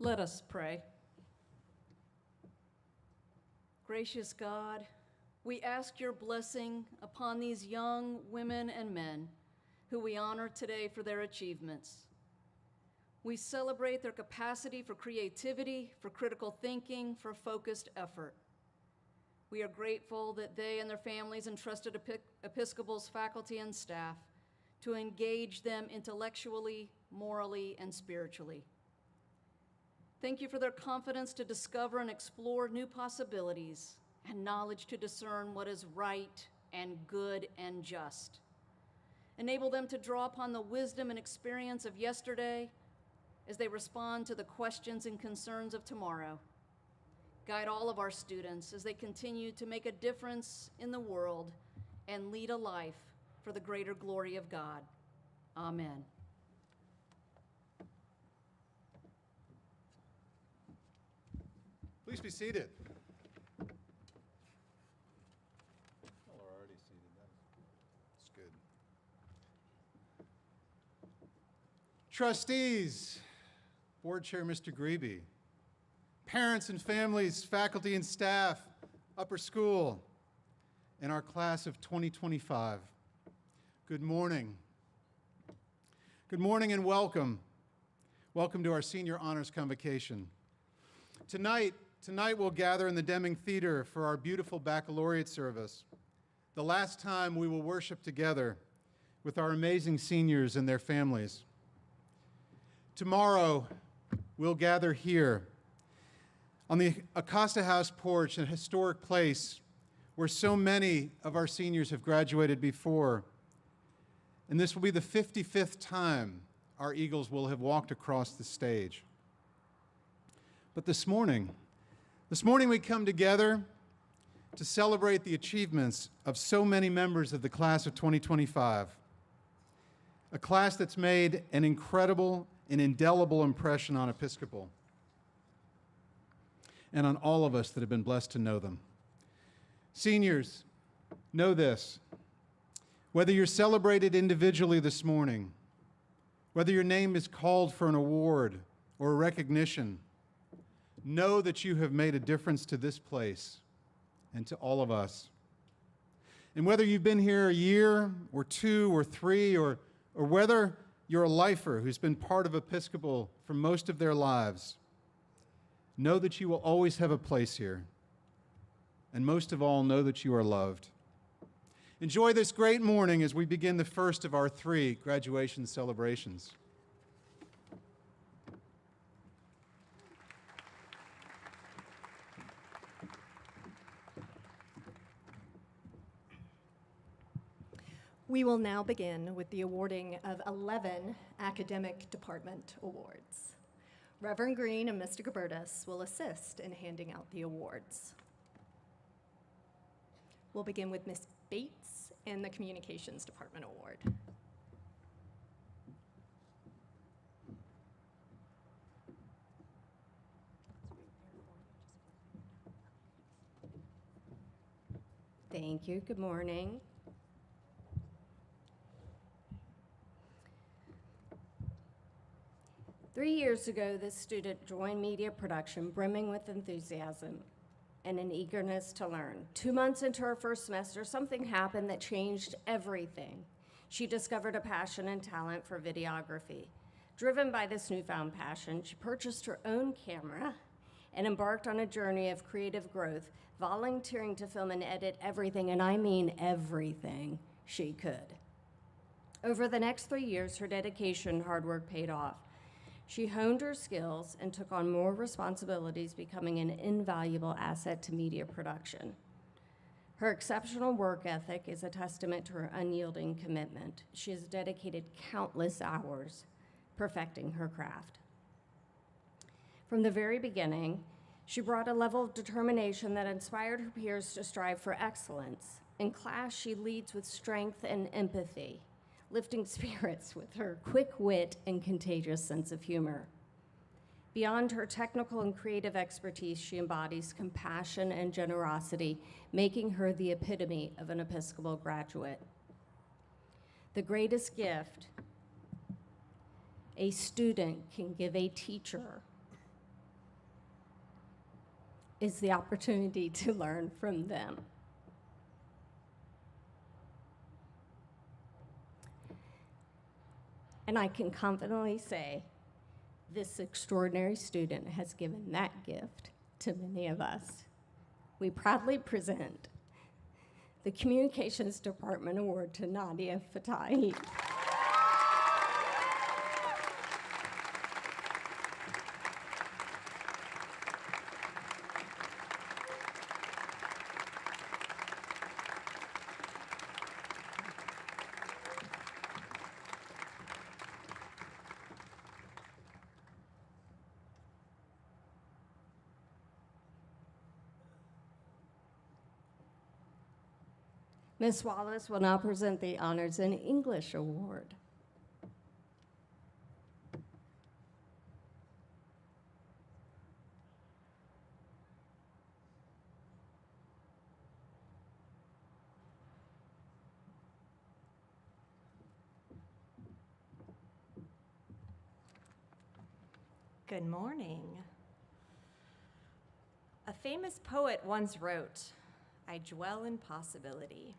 Let us pray. Gracious God, we ask your blessing upon these young women and men who we honor today for their achievements. We celebrate their capacity for creativity, for critical thinking, for focused effort. We are grateful that they and their families entrusted Episcopal's faculty and staff to engage them intellectually, morally, and spiritually. Thank you for their confidence to discover and explore new possibilities and knowledge to discern what is right and good and just. Enable them to draw upon the wisdom and experience of yesterday as they respond to the questions and concerns of tomorrow. Guide all of our students as they continue to make a difference in the world and lead a life for the greater glory of God. Amen. Please be seated. Well, we're already seated. That's good. Trustees, Board Chair Mr. Grebe, parents and families, faculty and staff, upper school, and our class of 2025. Good morning. Good morning and welcome. Welcome to our Senior Honors Convocation. Tonight we'll gather in the Deming Theater for our beautiful baccalaureate service, the last time we will worship together with our amazing seniors and their families. Tomorrow, we'll gather here on the Acosta House porch, a historic place where so many of our seniors have graduated before. And this will be the 55th time our Eagles will have walked across the stage. But this morning we come together to celebrate the achievements of so many members of the class of 2025, a class that's made an incredible and indelible impression on Episcopal and on all of us that have been blessed to know them. Seniors, know this: whether you're celebrated individually this morning, whether your name is called for an award or a recognition, know that you have made a difference to this place and to all of us. And whether you've been here a year or two or three, or whether you're a lifer who's been part of Episcopal for most of their lives, know that you will always have a place here. And most of all, know that you are loved. Enjoy this great morning as we begin the first of our 3 graduation celebrations. We will now begin with the awarding of 11 Academic Department Awards. Reverend Green and Mr. Gilbertus will assist in handing out the awards. We'll begin with Ms. Bates and the Communications Department Award. Thank you. Good morning. Three years ago, this student joined media production brimming with enthusiasm and an eagerness to learn. 2 months into her first semester, something happened that changed everything. She discovered a passion and talent for videography. Driven by this newfound passion, she purchased her own camera and embarked on a journey of creative growth, volunteering to film and edit everything, and I mean everything, she could. Over the next 3 years, her dedication and hard work paid off. She honed her skills and took on more responsibilities, becoming an invaluable asset to media production. Her exceptional work ethic is a testament to her unyielding commitment. She has dedicated countless hours perfecting her craft. From the very beginning, she brought a level of determination that inspired her peers to strive for excellence. In class, she leads with strength and empathy, lifting spirits with her quick wit and contagious sense of humor. Beyond her technical and creative expertise, she embodies compassion and generosity, making her the epitome of an Episcopal graduate. The greatest gift a student can give a teacher is the opportunity to learn from them. And I can confidently say, this extraordinary student has given that gift to many of us. We proudly present the Communications Department Award to Nadia Fatahi. Ms. Wallace will now present the Honors in English Award. Good morning. A famous poet once wrote, "I dwell in possibility."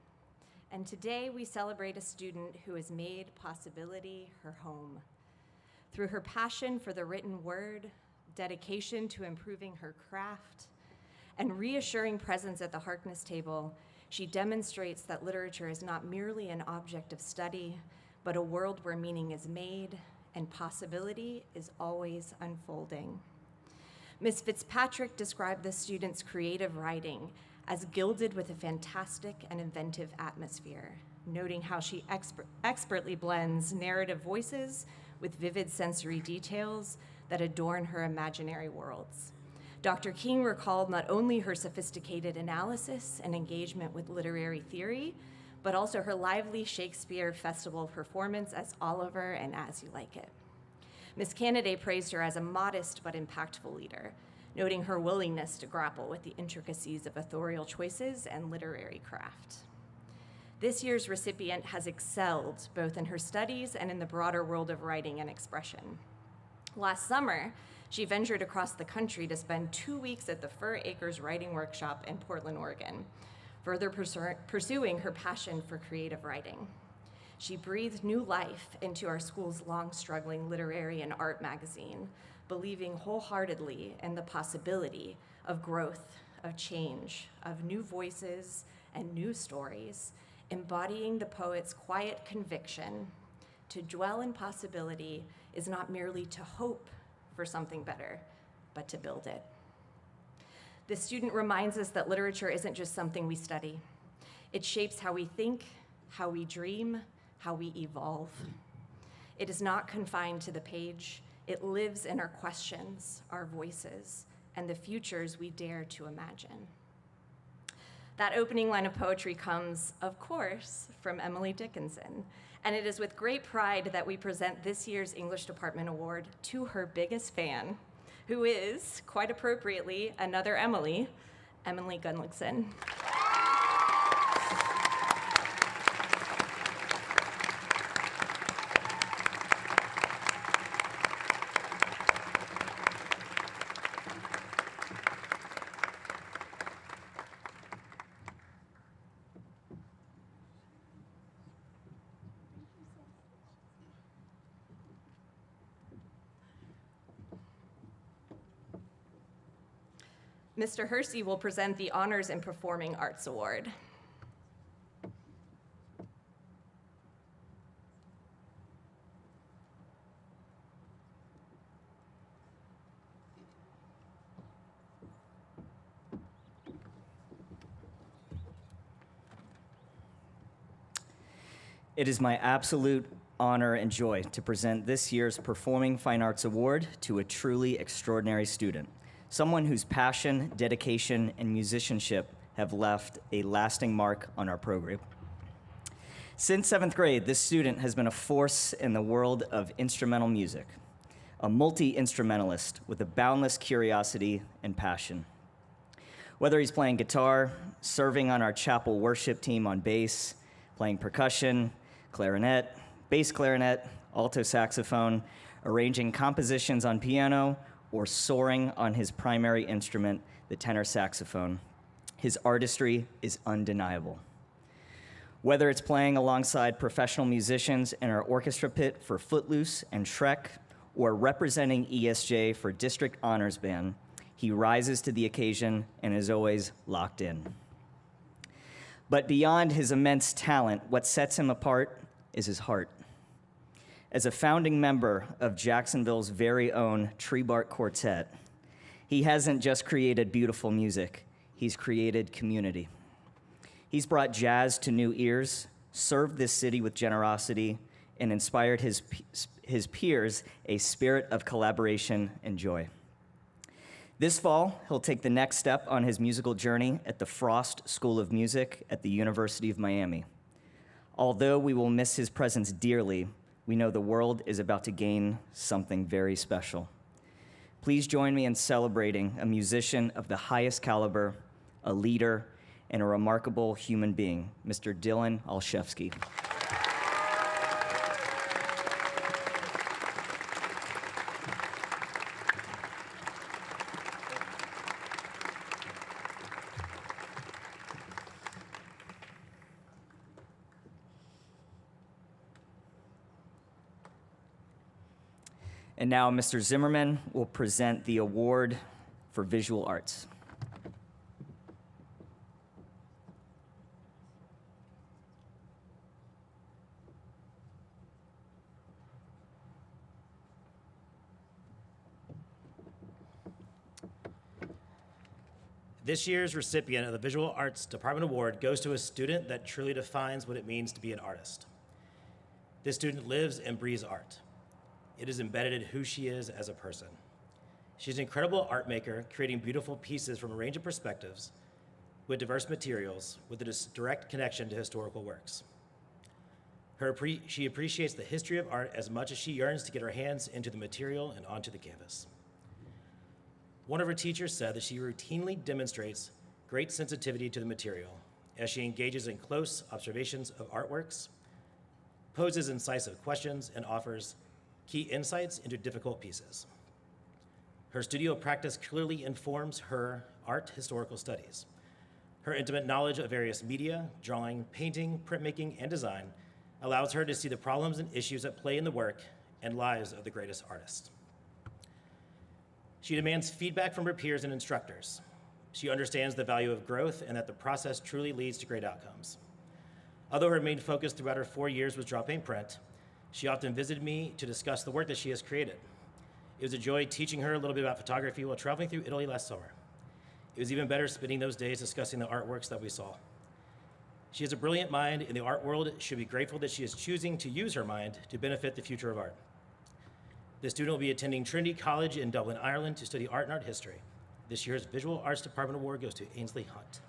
And today we celebrate a student who has made possibility her home. Through her passion for the written word, dedication to improving her craft, and reassuring presence at the Harkness table, she demonstrates that literature is not merely an object of study, but a world where meaning is made and possibility is always unfolding. Ms. Fitzpatrick described the student's creative writing as gilded with a fantastic and inventive atmosphere, noting how she expertly blends narrative voices with vivid sensory details that adorn her imaginary worlds. Dr. King recalled not only her sophisticated analysis and engagement with literary theory, but also her lively Shakespeare Festival performance as Oliver and As You Like It. Ms. Canaday praised her as a modest but impactful leader, noting her willingness to grapple with the intricacies of authorial choices and literary craft. This year's recipient has excelled both in her studies and in the broader world of writing and expression. Last summer, she ventured across the country to spend 2 weeks at the Fur Acres Writing Workshop in Portland, Oregon, further pursuing her passion for creative writing. She breathed new life into our school's long-struggling literary and art magazine, believing wholeheartedly in the possibility of growth, of change, of new voices and new stories, embodying the poet's quiet conviction: to dwell in possibility is not merely to hope for something better, but to build it. The student reminds us that literature isn't just something we study. It shapes how we think, how we dream, how we evolve. It is not confined to the page. It lives in our questions, our voices, and the futures we dare to imagine. That opening line of poetry comes, of course, from Emily Dickinson, and it is with great pride that we present this year's English Department Award to her biggest fan, who is, quite appropriately, another Emily, Emily Gunlickson. Mr. Hersey will present the Honors in Performing Arts Award. It is my absolute honor and joy to present this year's Performing Fine Arts Award to a truly extraordinary student, someone whose passion, dedication, and musicianship have left a lasting mark on our program. Since 7th grade, this student has been a force in the world of instrumental music, a multi-instrumentalist with a boundless curiosity and passion. Whether he's playing guitar, serving on our chapel worship team on bass, playing percussion, clarinet, bass clarinet, alto saxophone, arranging compositions on piano, or soaring on his primary instrument, the tenor saxophone. His artistry is undeniable. Whether it's playing alongside professional musicians in our orchestra pit for Footloose and Shrek, or representing ESJ for District Honors Band, he rises to the occasion and is always locked in. But beyond his immense talent, what sets him apart is his heart. As a founding member of Jacksonville's very own Tree Bark Quartet, he hasn't just created beautiful music, he's created community. He's brought jazz to new ears, served this city with generosity, and inspired his peers a spirit of collaboration and joy. This fall, he'll take the next step on his musical journey at the Frost School of Music at the University of Miami. Although we will miss his presence dearly, we know the world is about to gain something very special. Please join me in celebrating a musician of the highest caliber, a leader, and a remarkable human being, Mr. Dylan Olszewski. And now Mr. Zimmerman will present the award for visual arts. This year's recipient of the Visual Arts Department Award goes to a student that truly defines what it means to be an artist. This student lives and breathes art. It is embedded in who she is as a person. She's an incredible art maker, creating beautiful pieces from a range of perspectives with diverse materials with a direct connection to historical works. She appreciates the history of art as much as she yearns to get her hands into the material and onto the canvas. One of her teachers said that she routinely demonstrates great sensitivity to the material as she engages in close observations of artworks, poses incisive questions, and offers key insights into difficult pieces. Her studio practice clearly informs her art historical studies. Her intimate knowledge of various media, drawing, painting, printmaking, and design allows her to see the problems and issues at play in the work and lives of the greatest artists. She demands feedback from her peers and instructors. She understands the value of growth and that the process truly leads to great outcomes. Although her main focus throughout her 4 years was draw, paint, print, she often visited me to discuss the work that she has created. It was a joy teaching her a little bit about photography while traveling through Italy last summer. It was even better spending those days discussing the artworks that we saw. She has a brilliant mind, and the art world should be grateful that she is choosing to use her mind to benefit the future of art. This student will be attending Trinity College in Dublin, Ireland to study art and art history. This year's Visual Arts Department Award goes to Ainsley Hunt.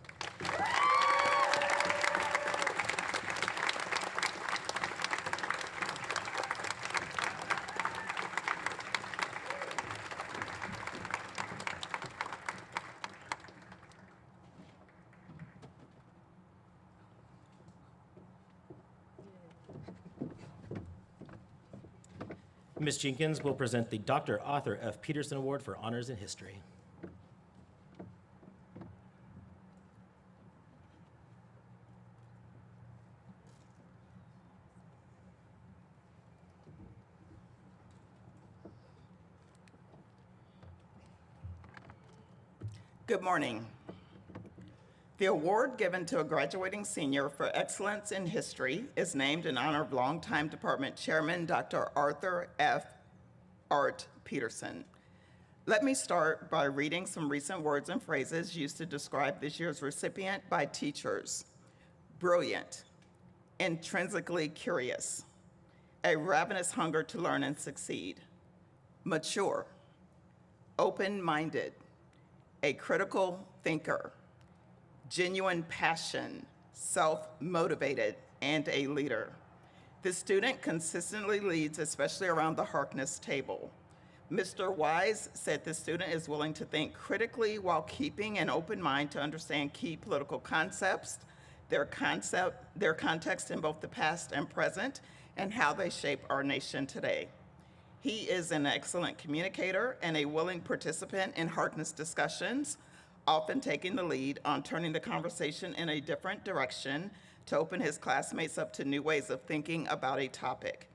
Ms. Jenkins will present the Dr. Arthur F. Peterson Award for Honors in History. Good morning. The award given to a graduating senior for excellence in history is named in honor of longtime department chairman, Dr. Arthur F. Art Peterson. Let me start by reading some recent words and phrases used to describe this year's recipient by teachers. Brilliant, intrinsically curious, a ravenous hunger to learn and succeed, mature, open-minded, a critical thinker, genuine passion, self-motivated, and a leader. This student consistently leads, especially around the Harkness table. Mr. Wise said this student is willing to think critically while keeping an open mind to understand key political concepts, their context in both the past and present, and how they shape our nation today. He is an excellent communicator and a willing participant in Harkness discussions, often taking the lead on turning the conversation in a different direction to open his classmates up to new ways of thinking about a topic.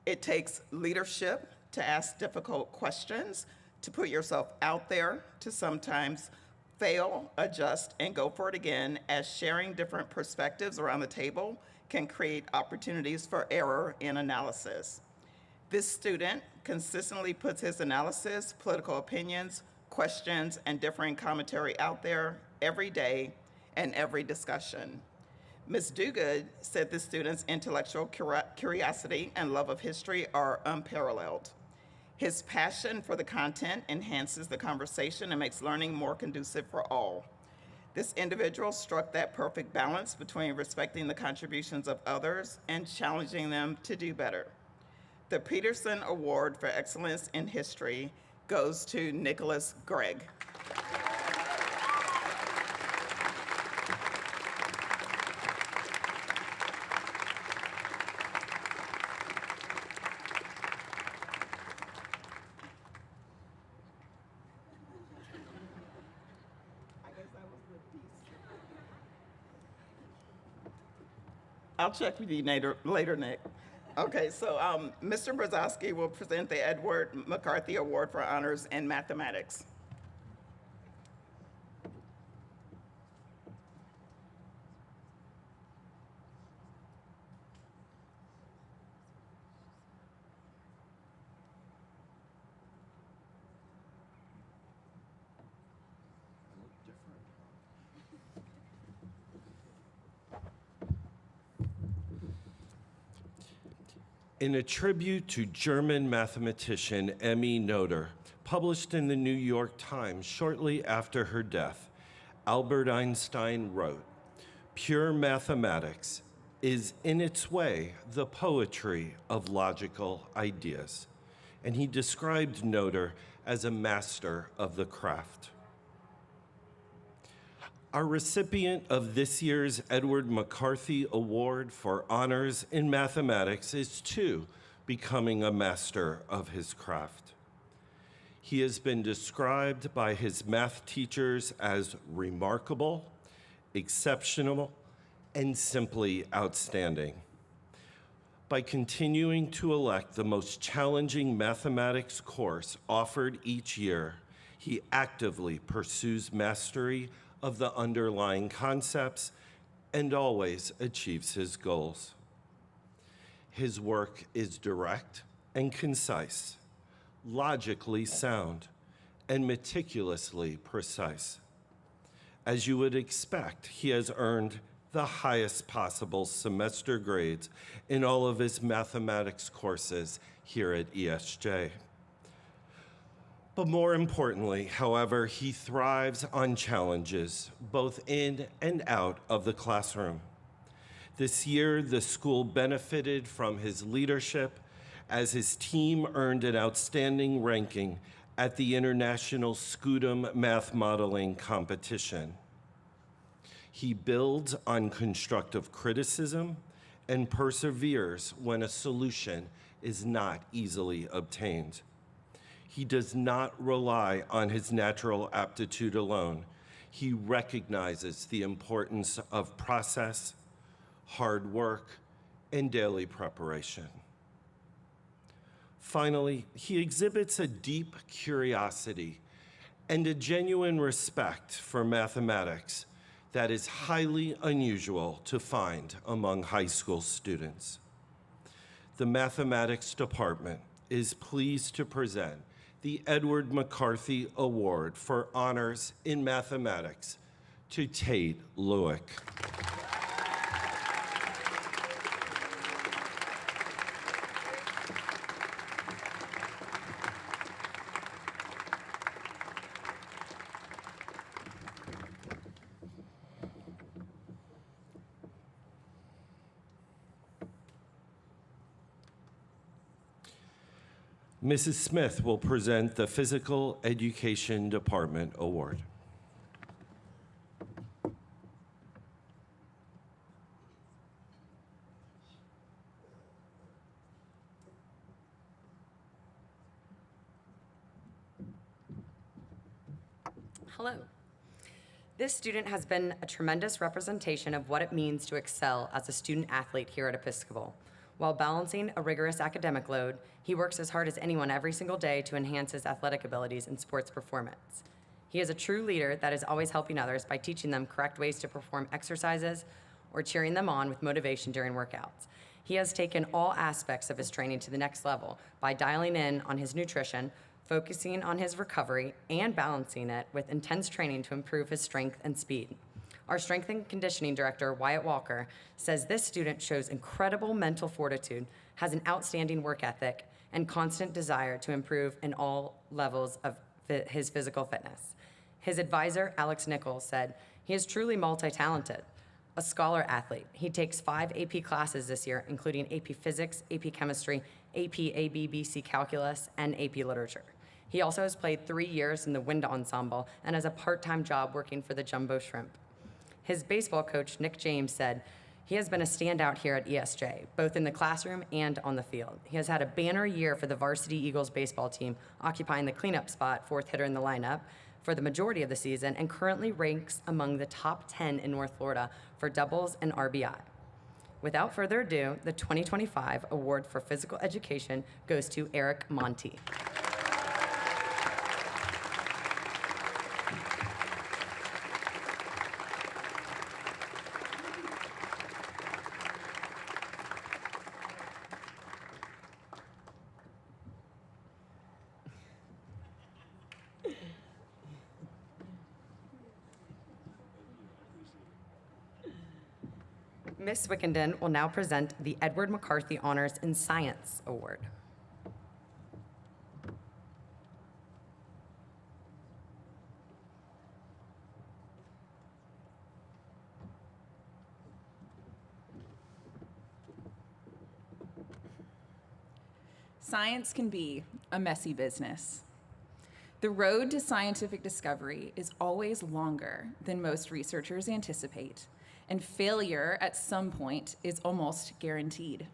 It takes leadership to ask difficult questions, to put yourself out there, to sometimes fail, adjust, and go for it again, as sharing different perspectives around the table can create opportunities for error in analysis. This student consistently puts his analysis, political opinions, questions, and differing commentary out there every day and every discussion. Ms. Duguid said the student's intellectual curiosity and love of history are unparalleled. His passion for the content enhances the conversation and makes learning more conducive for all. This individual struck that perfect balance between respecting the contributions of others and challenging them to do better. The Peterson Award for Excellence in History goes to Nicholas Gregg. I'll check with you later, Nick. Okay, so Mr. Brzezowski will present the Edward McCarthy Award for Honors in Mathematics. In a tribute to German mathematician Emmy Noether, published in the New York Times shortly after her death, Albert Einstein wrote, "Pure mathematics is in its way the poetry of logical ideas." And he described Noether as a master of the craft. Our recipient of this year's Edward McCarthy Award for Honors in Mathematics is too becoming a master of his craft. He has been described by his math teachers as remarkable, exceptional, and simply outstanding. By continuing to elect the most challenging mathematics course offered each year, he actively pursues mastery of the underlying concepts and always achieves his goals. His work is direct and concise, logically sound, and meticulously precise. As you would expect, he has earned the highest possible semester grades in all of his mathematics courses here at ESJ. But more importantly, however, he thrives on challenges, both in and out of the classroom. This year, the school benefited from his leadership as his team earned an outstanding ranking at the International Scudem Math Modeling Competition. He builds on constructive criticism and perseveres when a solution is not easily obtained. He does not rely on his natural aptitude alone. He recognizes the importance of process, hard work, and daily preparation. Finally, he exhibits a deep curiosity and a genuine respect for mathematics that is highly unusual to find among high school students. The mathematics department is pleased to present the Edward McCarthy Award for Honors in Mathematics to Tate Lewick. Mrs. Smith will present the Physical Education Department Award. Hello. This student has been a tremendous representation of what it means to excel as a student athlete here at Episcopal. While balancing a rigorous academic load, he works as hard as anyone every single day to enhance his athletic abilities and sports performance. He is a true leader that is always helping others by teaching them correct ways to perform exercises or cheering them on with motivation during workouts. He has taken all aspects of his training to the next level by dialing in on his nutrition, focusing on his recovery, and balancing it with intense training to improve his strength and speed. Our strength and conditioning director, Wyatt Walker, says this student shows incredible mental fortitude, has an outstanding work ethic, and constant desire to improve in all levels of his physical fitness. His advisor, Alex Nichols, said, "He is truly multi-talented, a scholar athlete. He takes 5 AP classes this year, including AP Physics, AP Chemistry, AP ABBC Calculus, and AP Literature. He also has played 3 years in the wind ensemble and has a part-time job working for the Jumbo Shrimp." His baseball coach, Nick James, said, "He has been a standout here at ESJ, both in the classroom and on the field. He has had a banner year for the varsity Eagles baseball team, occupying the cleanup spot, 4th hitter in the lineup, for the majority of the season, and currently ranks among the top 10 in North Florida for doubles and RBI." Without further ado, the 2025 Award for Physical Education goes to Eric Monti. Ms. Wickenden will now present the Edward McCarthy Honors in Science Award. Science can be a messy business. The road to scientific discovery is always longer than most researchers anticipate, and failure at some point is almost guaranteed.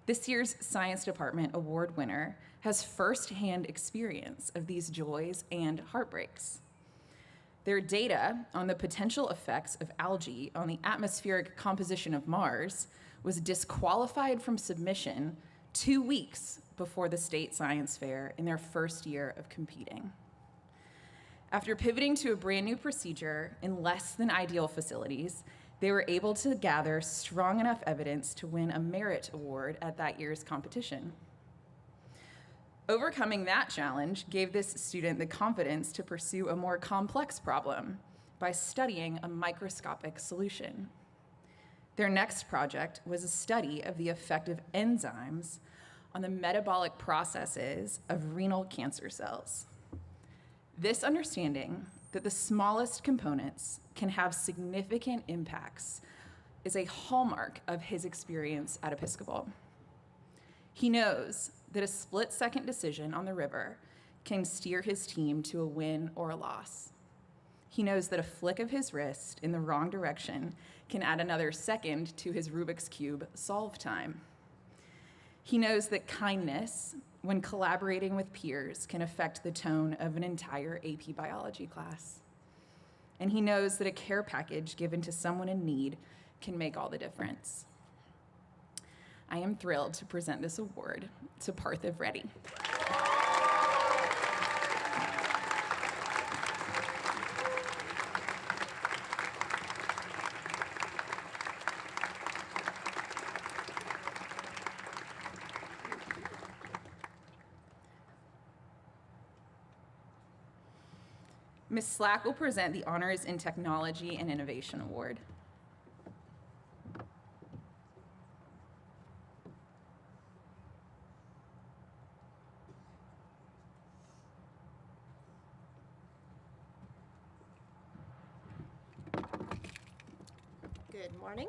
This year's Science Department Award winner has firsthand experience of these joys and heartbreaks. Their data on the potential effects of algae on the atmospheric composition of Mars was disqualified from submission 2 weeks before the state science fair in their first year of competing. After pivoting to a brand new procedure in less than ideal facilities, they were able to gather strong enough evidence to win a merit award at that year's competition. Overcoming that challenge gave this student the confidence to pursue a more complex problem by studying a microscopic solution. Their next project was a study of the effect of enzymes on the metabolic processes of renal cancer cells. This understanding that the smallest components can have significant impacts is a hallmark of his experience at Episcopal. He knows that a split-second decision on the river can steer his team to a win or a loss. He knows that a flick of his wrist in the wrong direction can add another second to his Rubik's Cube solve time. He knows that kindness, when collaborating with peers, can affect the tone of an entire AP biology class. And he knows that a care package given to someone in need can make all the difference. I am thrilled to present this award to Parthiv Reddy. Ms. Slack will present the Honors in Technology and Innovation Award. Good morning.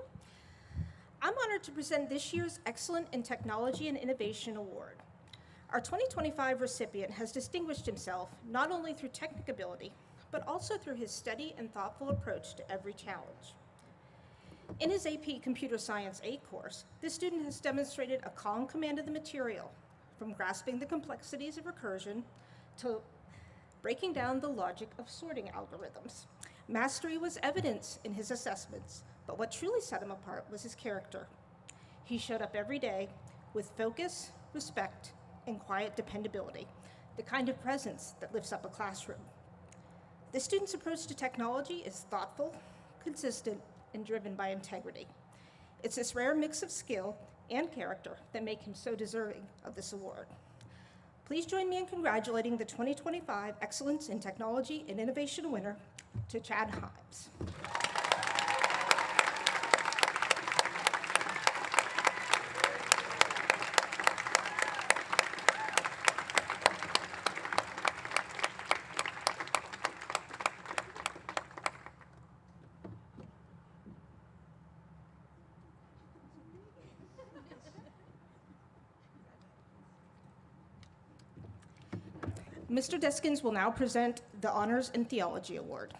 I'm honored to present this year's Excellent in Technology and Innovation Award. Our 2025 recipient has distinguished himself not only through technical ability, but also through his steady and thoughtful approach to every challenge. In his AP Computer Science 8 course, this student has demonstrated a calm command of the material, from grasping the complexities of recursion to breaking down the logic of sorting algorithms. Mastery was evident in his assessments, but what truly set him apart was his character. He showed up every day with focus, respect, and quiet dependability, the kind of presence that lifts up a classroom. The student's approach to technology is thoughtful, consistent, and driven by integrity. It's this rare mix of skill and character that make him so deserving of this award. Please join me in congratulating the 2025 Excellence in Technology and Innovation winner, to Chad Himes. Mr. Deskins will now present the Honors in Theology Award.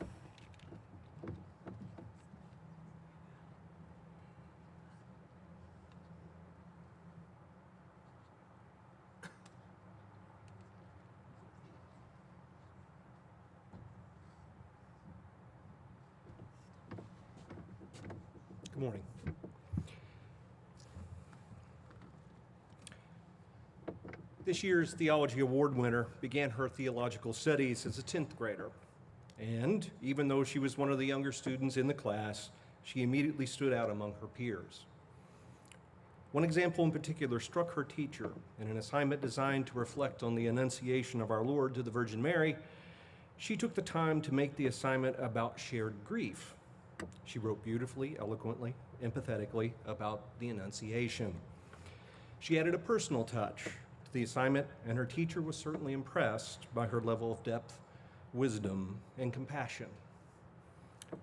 Good morning. This year's Theology Award winner began her theological studies as a 10th grader. And even though she was one of the younger students in the class, she immediately stood out among her peers. One example in particular struck her teacher in an assignment designed to reflect on the Annunciation of our Lord to the Virgin Mary. She took the time to make the assignment about shared grief. She wrote beautifully, eloquently, empathetically about the Annunciation. She added a personal touch to the assignment, and her teacher was certainly impressed by her level of depth, wisdom, and compassion.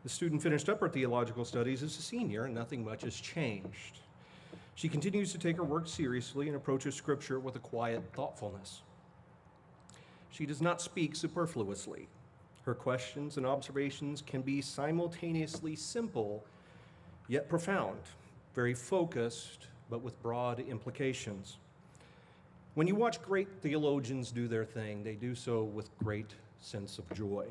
The student finished up her theological studies as a senior, and nothing much has changed. She continues to take her work seriously and approaches Scripture with a quiet thoughtfulness. She does not speak superfluously. Her questions and observations can be simultaneously simple, yet profound, very focused, but with broad implications. When you watch great theologians do their thing, they do so with great sense of joy.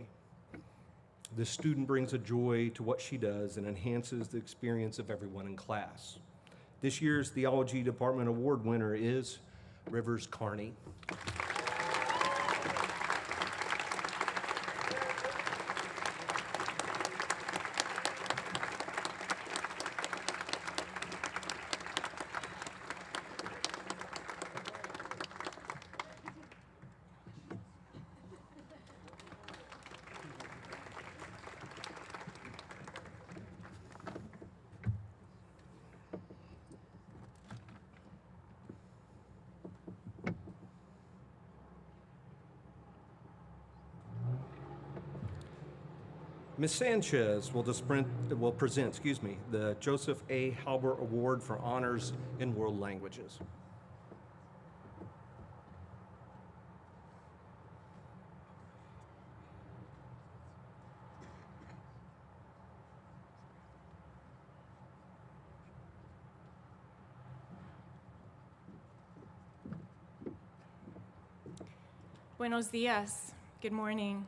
This student brings a joy to what she does and enhances the experience of everyone in class. This year's Theology Department Award winner is Rivers Carney. Ms. Sanchez will present the Joseph A. Halber Award for Honors in World Languages. Buenos dias. Good morning.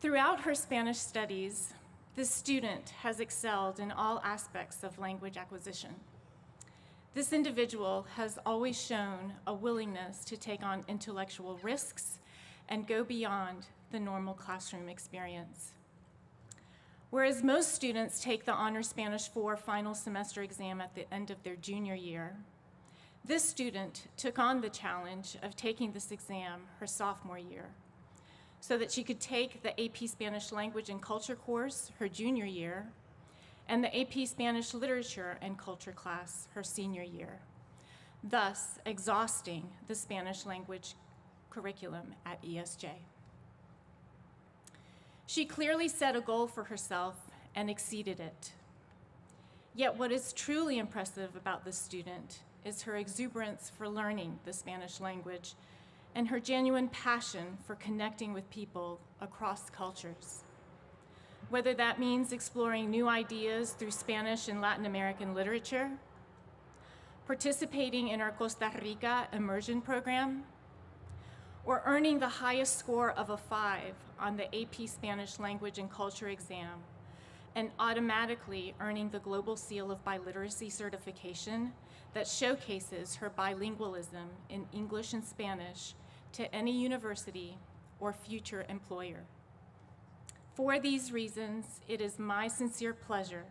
Throughout her Spanish studies, this student has excelled in all aspects of language acquisition. This individual has always shown a willingness to take on intellectual risks and go beyond the normal classroom experience. Whereas most students take the Honors Spanish 4 final semester exam at the end of their junior year, this student took on the challenge of taking this exam her sophomore year, so that she could take the AP Spanish Language and Culture course her junior year and the AP Spanish Literature and Culture class her senior year, thus exhausting the Spanish language curriculum at ESJ. She clearly set a goal for herself and exceeded it. Yet what is truly impressive about this student is her exuberance for learning the Spanish language and her genuine passion for connecting with people across cultures. Whether that means exploring new ideas through Spanish and Latin American literature, participating in our Costa Rica immersion program, or earning the highest score of a 5 on the AP Spanish Language and Culture exam, and automatically earning the Global Seal of Biliteracy certification that showcases her bilingualism in English and Spanish to any university or future employer. For these reasons, it is my sincere pleasure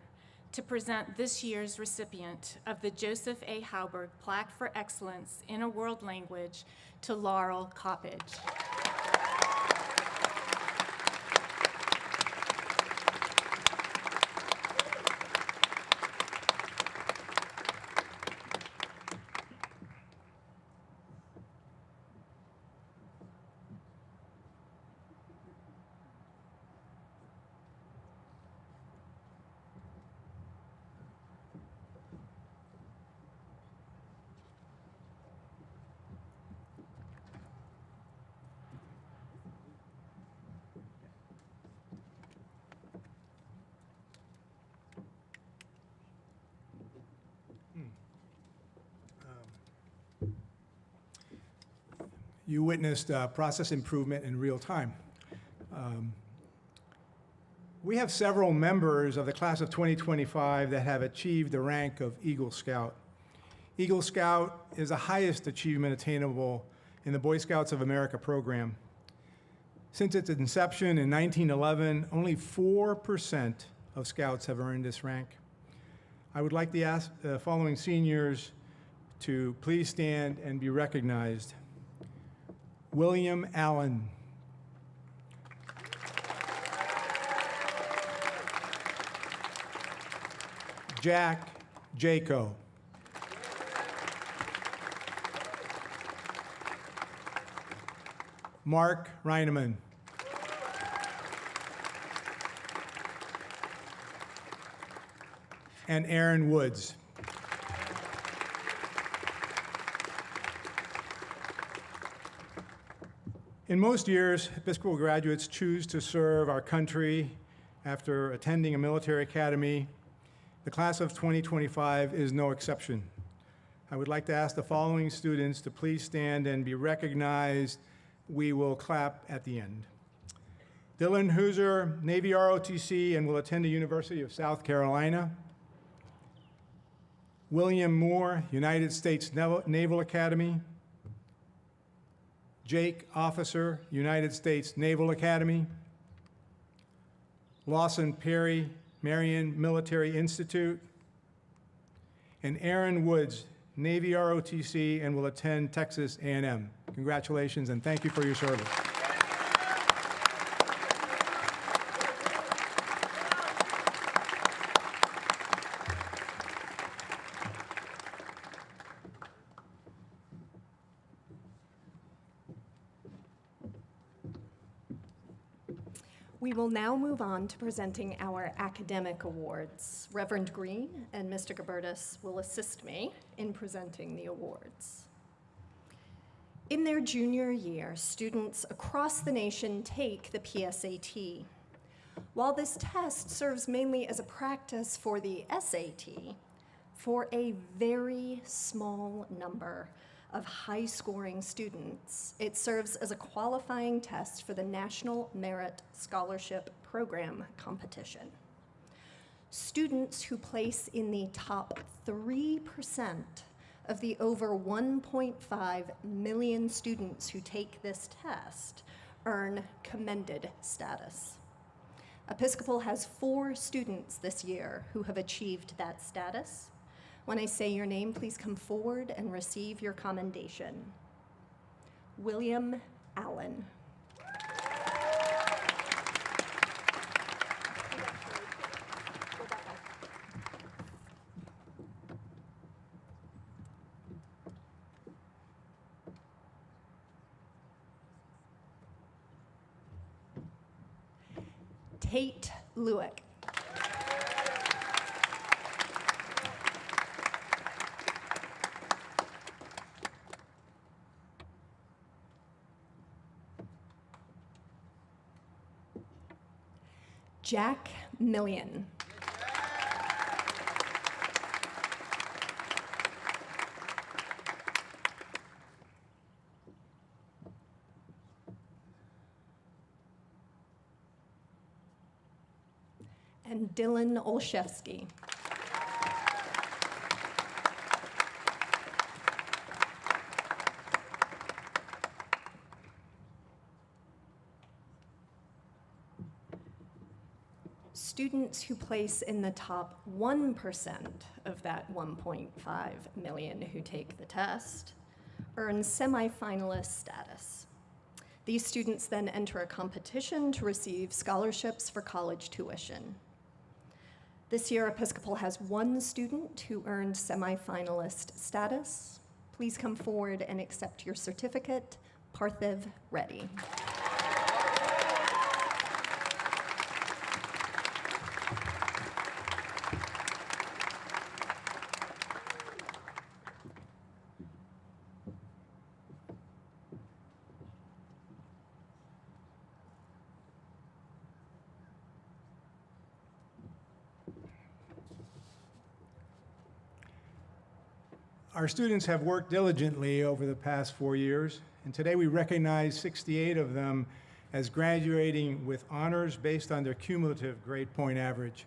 to present this year's recipient of the Joseph A. Hauberg Plaque for Excellence in a World Language to Laurel Coppage. You witnessed process improvement in real time. We have several members of the class of 2025 that have achieved the rank of Eagle Scout. Eagle Scout is the highest achievement attainable in the Boy Scouts of America program. Since its inception in 1911, only 4% of Scouts have earned this rank. I would like to ask the following seniors to please stand and be recognized. William Allen. Jack Jaco. Mark Reineman. And Aaron Woods. In most years, Episcopal graduates choose to serve our country after attending a military academy. The class of 2025 is no exception. I would like to ask the following students to please stand and be recognized. We will clap at the end. Dylan Hooser, Navy ROTC, and will attend the University of South Carolina. William Moore, United States Naval Academy. Jake Officer, United States Naval Academy. Lawson Perry, Marion Military Institute. And Aaron Woods, Navy ROTC, and will attend Texas A&M. Congratulations, and thank you for your service. We will now move on to presenting our academic awards. Reverend Green and Mr. Gilbertus will assist me in presenting the awards. In their junior year, students across the nation take the PSAT. While this test serves mainly as a practice for the SAT, for a very small number of high-scoring students, it serves as a qualifying test for the National Merit Scholarship Program competition. Students who place in the top 3% of the over 1.5 million students who take this test earn commended status. Episcopal has 4 students this year who have achieved that status. When I say your name, please come forward and receive your commendation. William Allen. Tate Lewick. Jack Million. and Dylan Olszewski. Students who place in the top 1% of that 1.5 million who take the test earn semifinalist status. These students then enter a competition to receive scholarships for college tuition. This year, Episcopal has one student who earned semifinalist status. Please come forward and accept your certificate. Parthiv Reddy. Our students have worked diligently over the past 4 years, and today we recognize 68 of them as graduating with honors based on their cumulative grade point average.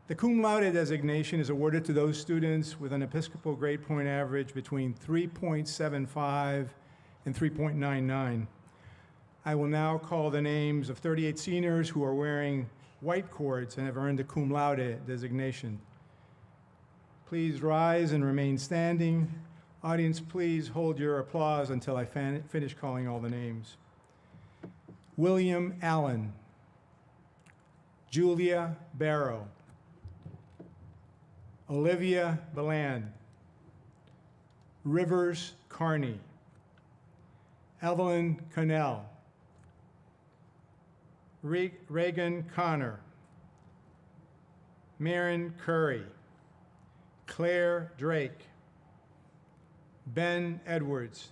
The cum laude designation is awarded to those students with an Episcopal grade point average between 3.75 and 3.99. I will now call the names of 38 seniors who are wearing white cords and have earned the cum laude designation. Please rise and remain standing. Audience, please hold your applause until I finish calling all the names. William Allen, Julia Barrow, Olivia Beland, Rivers Carney, Evelyn Connell, Reagan Connor, Maren Curry, Claire Drake, Ben Edwards,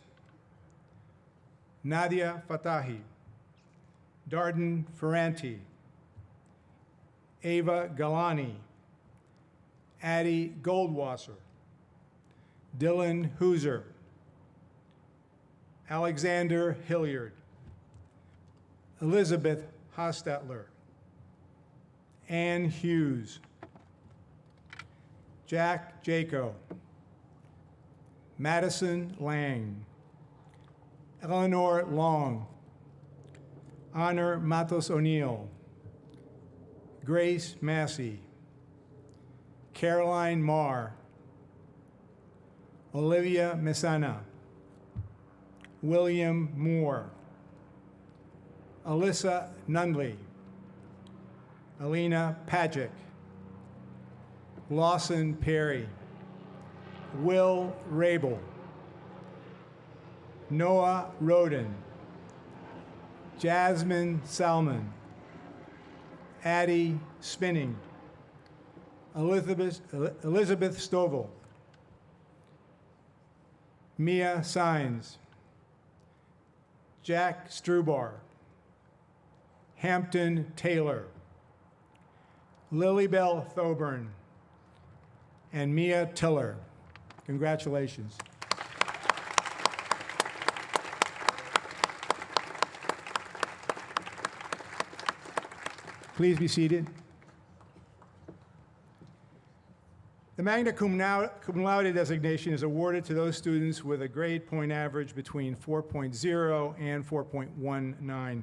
Nadia Fatahi, Darden Ferranti, Ava Galani, Addie Goldwasser, Dylan Hooser, Alexander Hilliard, Elizabeth Hostetler, Ann Hughes, Jack Jaco, Madison Lang, Eleanor Long, Honor Matos O'Neill, Grace Massey, Caroline Marr, Olivia Messana, William Moore, Alyssa Nunley, Alina Pajic, Lawson Perry, Will Rabel, Noah Roden, Jasmine Salmon, Addie Spinning, Elizabeth Stovall, Mia Sines, Jack Strubar, Hampton Taylor, Lilybell Thoburn, and Mia Tiller. Congratulations. Please be seated. The magna cum laude designation is awarded to those students with a grade point average between 4.0 and 4.19.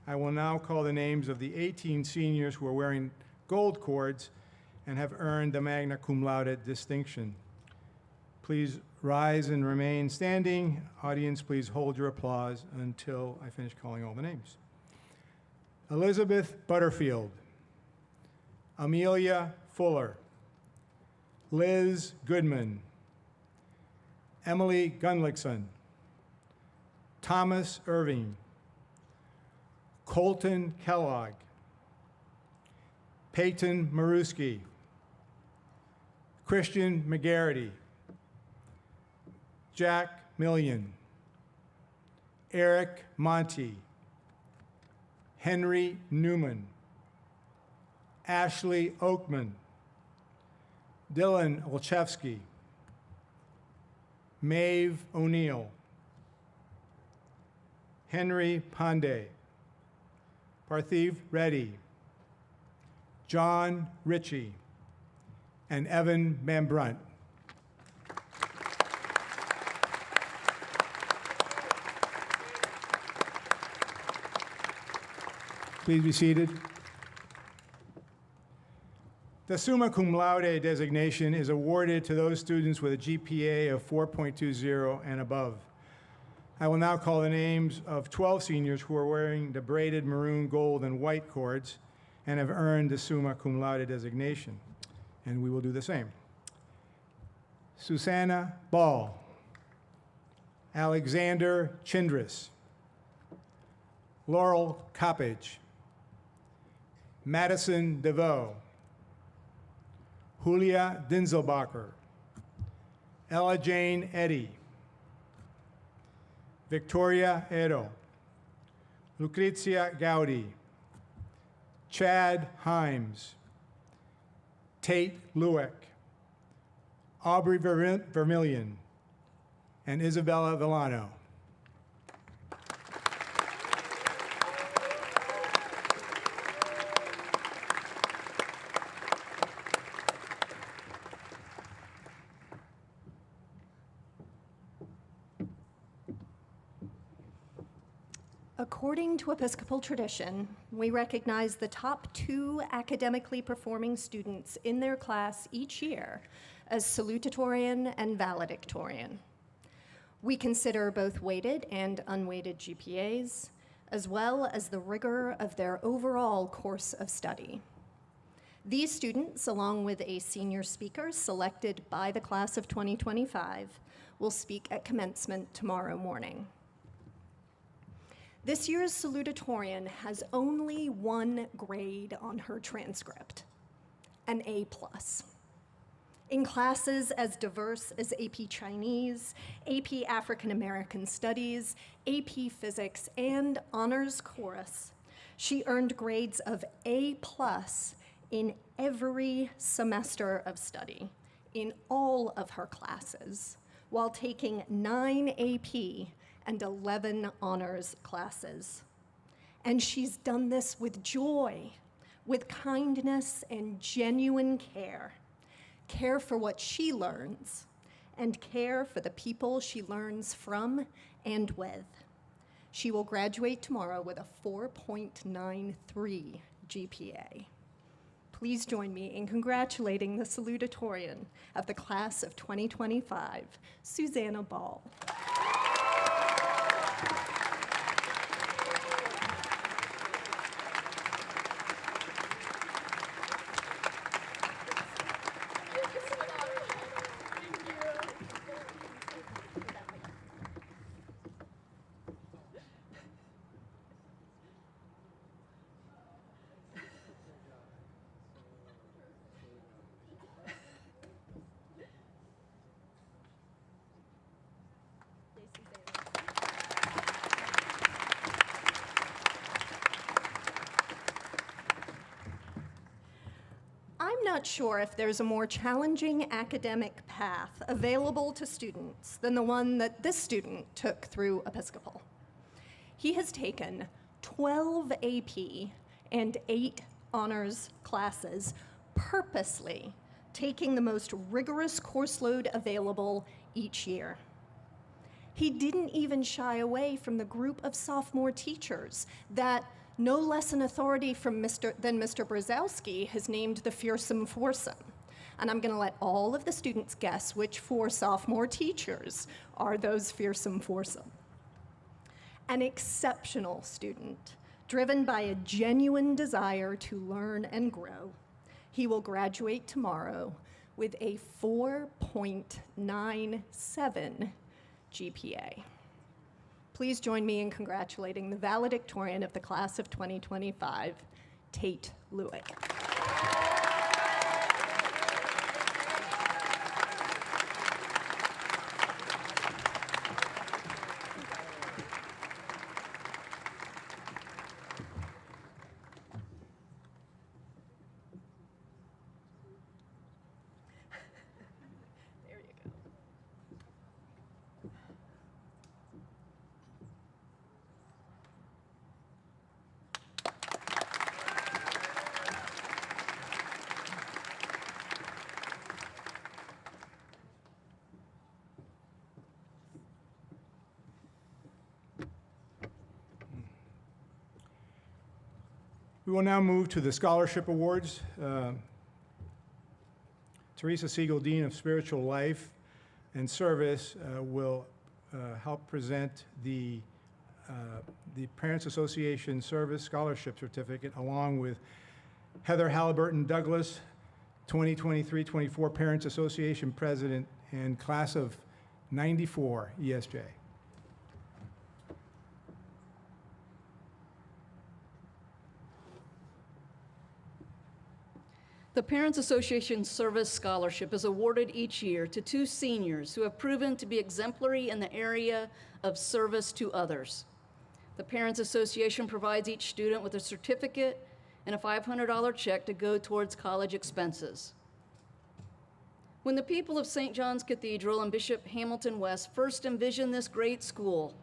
I will now call the names of the 18 seniors who are wearing gold cords and have earned the magna cum laude distinction. Please rise and remain standing. Audience, please hold your applause until I finish calling all the names. Elizabeth Butterfield, Amelia Fuller, Liz Goodman, Emily Gunlickson, Thomas Irving, Colton Kellogg, Peyton Maruski, Christian McGarity, Jack Million, Eric Monty, Henry Newman, Ashley Oakman, Dylan Olszewski, Maeve O'Neill, Henry Pandey, Parthiv Reddy, John Ritchie, and Evan Van Brunt. Please be seated. The summa cum laude designation is awarded to those students with a GPA of 4.20 and above. I will now call the names of 12 seniors who are wearing the braided maroon, gold, and white cords and have earned the summa cum laude designation. And we will do the same. Susanna Ball, Alexander Chindris, Laurel Coppage, Madison DeVoe, Julia Dinzelbacher, Ella Jane Eddy, Victoria Ero, Lucrezia Gaudi, Chad Himes, Tate Lewick, Aubrey Vermillion, and Isabella Villano. According to Episcopal tradition, we recognize the top 2 academically performing students in their class each year as salutatorian and valedictorian. We consider both weighted and unweighted GPAs, as well as the rigor of their overall course of study. These students, along with a senior speaker selected by the class of 2025, will speak at commencement tomorrow morning. This year's salutatorian has only 1 grade on her transcript, an A+. In classes as diverse as AP Chinese, AP African American Studies, AP Physics, and Honors Chorus, she earned grades of A+ in every semester of study, in all of her classes, while taking 9 AP and 11 honors classes. And she's done this with joy, with kindness and genuine care. Care for what she learns, and care for the people she learns from and with. She will graduate tomorrow with a 4.93 GPA. Please join me in congratulating the salutatorian of the class of 2025, Susanna Ball. I'm not sure if there's a more challenging academic path available to students than the one that this student took through Episcopal. He has taken 12 AP and 8 honors classes, purposely taking the most rigorous course load available each year. He didn't even shy away from the group of sophomore teachers that no less an authority than Mr. Brzezowski has named the fearsome foursome. And I'm going to let all of the students guess which 4 sophomore teachers are those fearsome foursome. An exceptional student, driven by a genuine desire to learn and grow. He will graduate tomorrow with a 4.97 GPA. Please join me in congratulating the valedictorian of the class of 2025, Tate Lewick. We will now move to the scholarship awards. Teresa Siegel, Dean of Spiritual Life and Service, will help present the Parents Association Service Scholarship Certificate, along with Heather Halliburton Douglas, 2023-24 Parents Association President and Class of 94 ESJ. The Parents Association Service Scholarship is awarded each year to 2 seniors who have proven to be exemplary in the area of service to others. The Parents Association provides each student with a certificate and a $500 check to go towards college expenses. When the people of St. John's Cathedral and Bishop Hamilton West first envisioned this great school,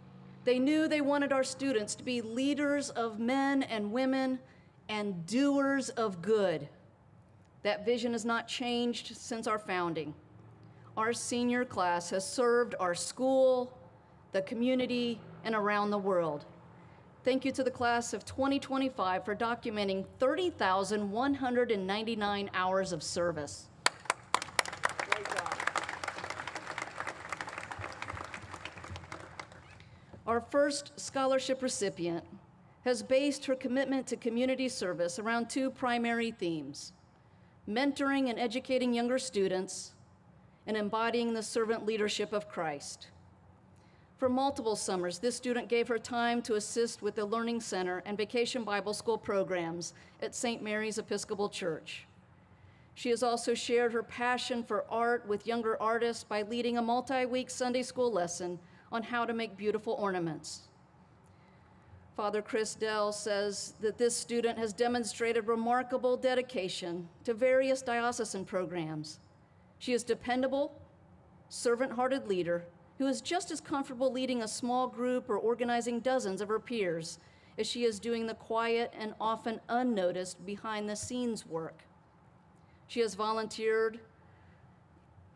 they knew they wanted our students to be leaders of men and women and doers of good. That vision has not changed since our founding. Our senior class has served our school, the community, and around the world. Thank you to the class of 2025 for documenting 30,199 hours of service. Great job. Our first scholarship recipient has based her commitment to community service around 2 primary themes: mentoring and educating younger students, and embodying the servant leadership of Christ. For multiple summers, this student gave her time to assist with the Learning Center and Vacation Bible School programs at St. Mary's Episcopal Church. She has also shared her passion for art with younger artists by leading a multi-week Sunday school lesson on how to make beautiful ornaments. Father Chris Dell says that this student has demonstrated remarkable dedication to various diocesan programs. She is a dependable, servant-hearted leader who is just as comfortable leading a small group or organizing dozens of her peers as she is doing the quiet and often unnoticed behind-the-scenes work. She has volunteered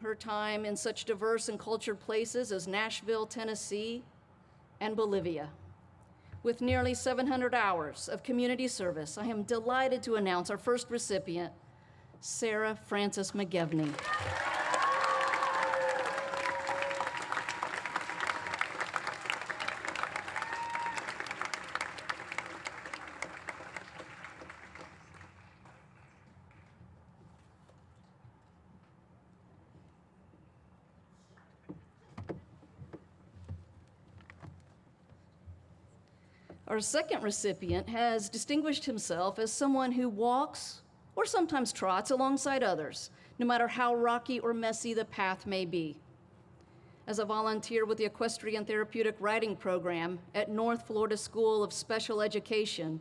her time in such diverse and cultured places as Nashville, Tennessee, and Bolivia. With nearly 700 hours of community service, I am delighted to announce our first recipient, Sarah Frances McGevney. Our second recipient has distinguished himself as someone who walks or sometimes trots alongside others, no matter how rocky or messy the path may be. As a volunteer with the Equestrian Therapeutic Riding Program at North Florida School of Special Education,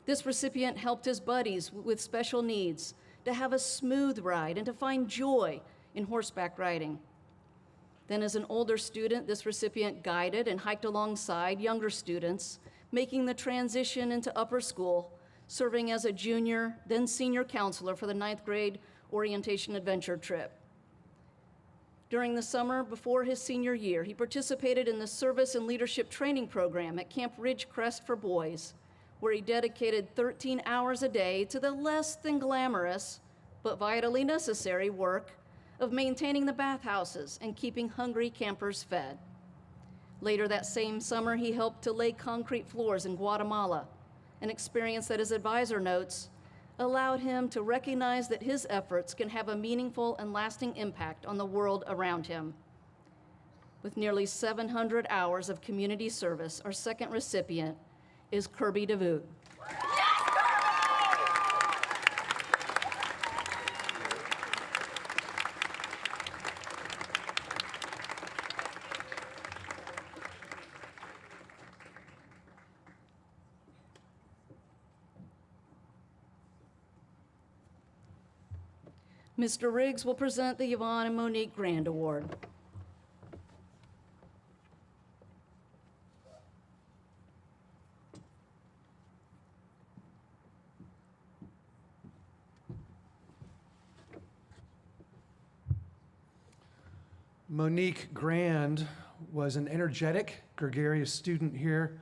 this recipient helped his buddies with special needs to have a smooth ride and to find joy in horseback riding. Then as an older student, this recipient guided and hiked alongside younger students, making the transition into upper school, serving as a junior, then senior counselor for the 9th grade orientation adventure trip. During the summer before his senior year, he participated in the Service and Leadership Training Program at Camp Ridgecrest for Boys, where he dedicated 13 hours a day to the less than glamorous, but vitally necessary work of maintaining the bathhouses and keeping hungry campers fed. Later that same summer, he helped to lay concrete floors in Guatemala, an experience that, his advisor notes, allowed him to recognize that his efforts can have a meaningful and lasting impact on the world around him. With nearly 700 hours of community service, our second recipient is Kirby DeVoot. Mr. Riggs will present the Yvonne and Monique Grand Award. Monique Grand was an energetic, gregarious student here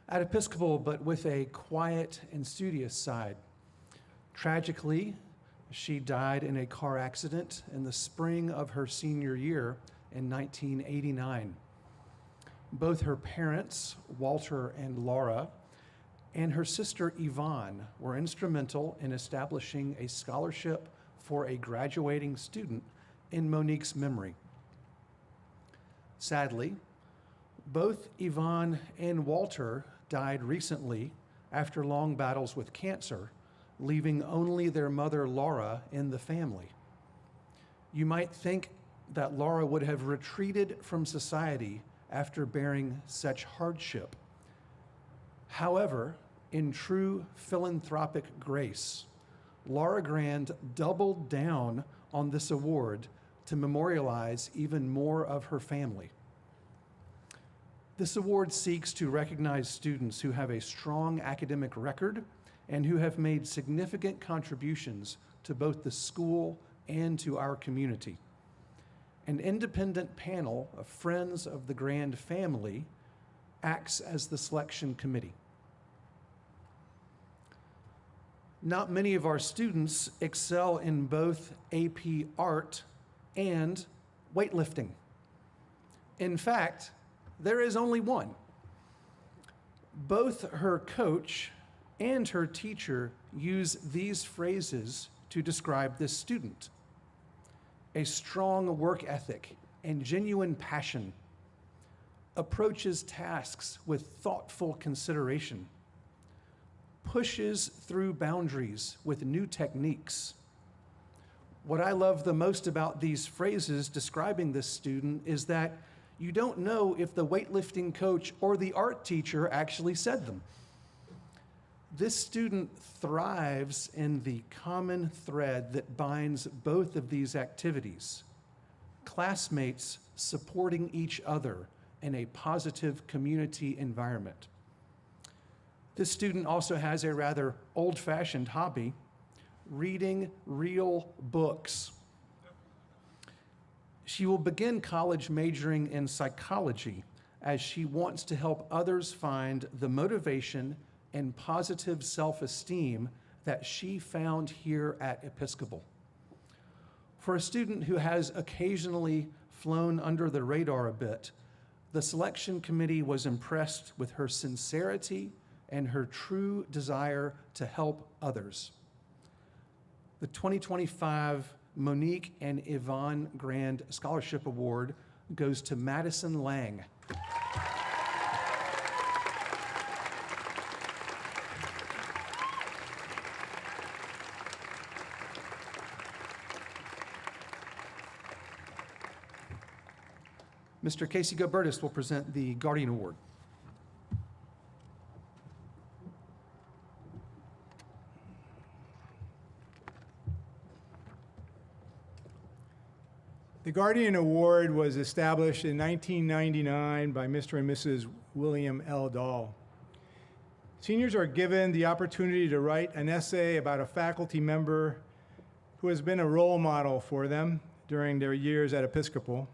at Episcopal, but with a quiet and studious side Tragically, she died in a car accident in the spring of her senior year in 1989. Both her parents, Walter and Laura, and her sister Yvonne were instrumental in establishing a scholarship for a graduating student in Monique's memory. Sadly, both Yvonne and Walter died recently after long battles with cancer, leaving only their mother Laura in the family. You might think that Laura would have retreated from society after bearing such hardship. However, in true philanthropic grace, Laura Grand doubled down on this award to memorialize even more of her family. This award seeks to recognize students who have a strong academic record and who have made significant contributions to both the school and to our community. An independent panel of friends of the Grand family acts as the selection committee. Not many of our students excel in both AP Art and weightlifting. In fact, there is only one. Both her coach and her teacher use these phrases to describe this student: a strong work ethic and genuine passion, approaches tasks with thoughtful consideration, pushes through boundaries with new techniques. What I love the most about these phrases describing this student is that you don't know if the weightlifting coach or the art teacher actually said them. This student thrives in the common thread that binds both of these activities: classmates supporting each other in a positive community environment. This student also has a rather old-fashioned hobby: reading real books. She will begin college majoring in psychology as she wants to help others find the motivation and positive self-esteem that she found here at Episcopal. For a student who has occasionally flown under the radar a bit, the selection committee was impressed with her sincerity and her true desire to help others. The 2025 Monique and Yvonne Grand Scholarship Award goes to Madison Lang. Mr. Casey Gilbertus will present the Guardian Award. The Guardian Award was established in 1999 by Mr. and Mrs. William L. Dahl. Seniors are given the opportunity to write an essay about a faculty member who has been a role model for them during their years at Episcopal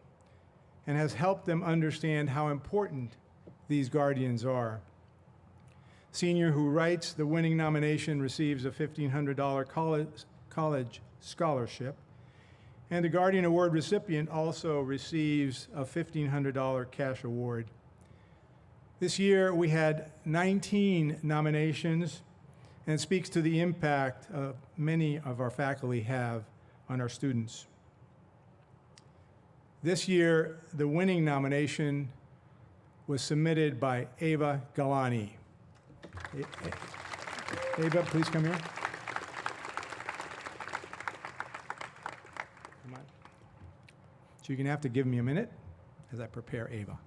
and has helped them understand how important these guardians are. Senior who writes the winning nomination receives a $1,500 college scholarship, and the Guardian Award recipient also receives a $1,500 cash award. This year we had 19 nominations, and it speaks to the impact many of our faculty have on our students. This year, the winning nomination was submitted by Ava Galani. Ava, please come here. Come on. So you're going to have to give me a minute as I prepare Ava.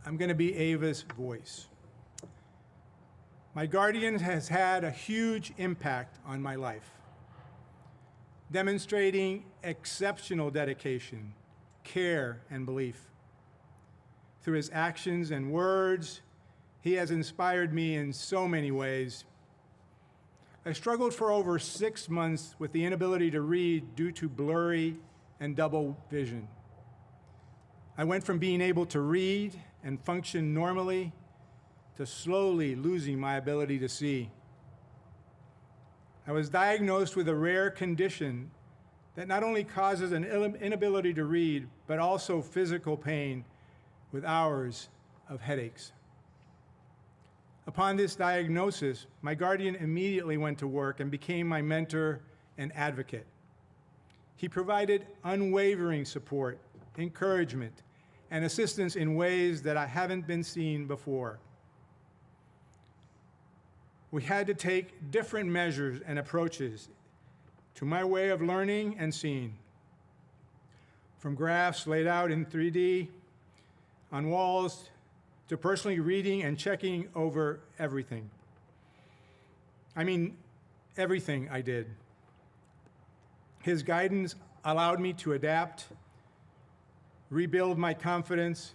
I'm going to be Ava's voice. My guardian has had a huge impact on my life, demonstrating exceptional dedication care, and belief. Through his actions and words, he has inspired me in so many ways. I struggled for over 6 months with the inability to read due to blurry and double vision. I went from being able to read and function normally to slowly losing my ability to see. I was diagnosed with a rare condition that not only causes an inability to read, but also physical pain with hours of headaches. Upon this diagnosis, my guardian immediately went to work and became my mentor and advocate. He provided unwavering support, encouragement, and assistance in ways that I haven't been seen before. We had to take different measures and approaches to my way of learning and seeing. From graphs laid out in 3D on walls to personally reading and checking over everything. I mean, everything I did. His guidance allowed me to adapt, rebuild my confidence,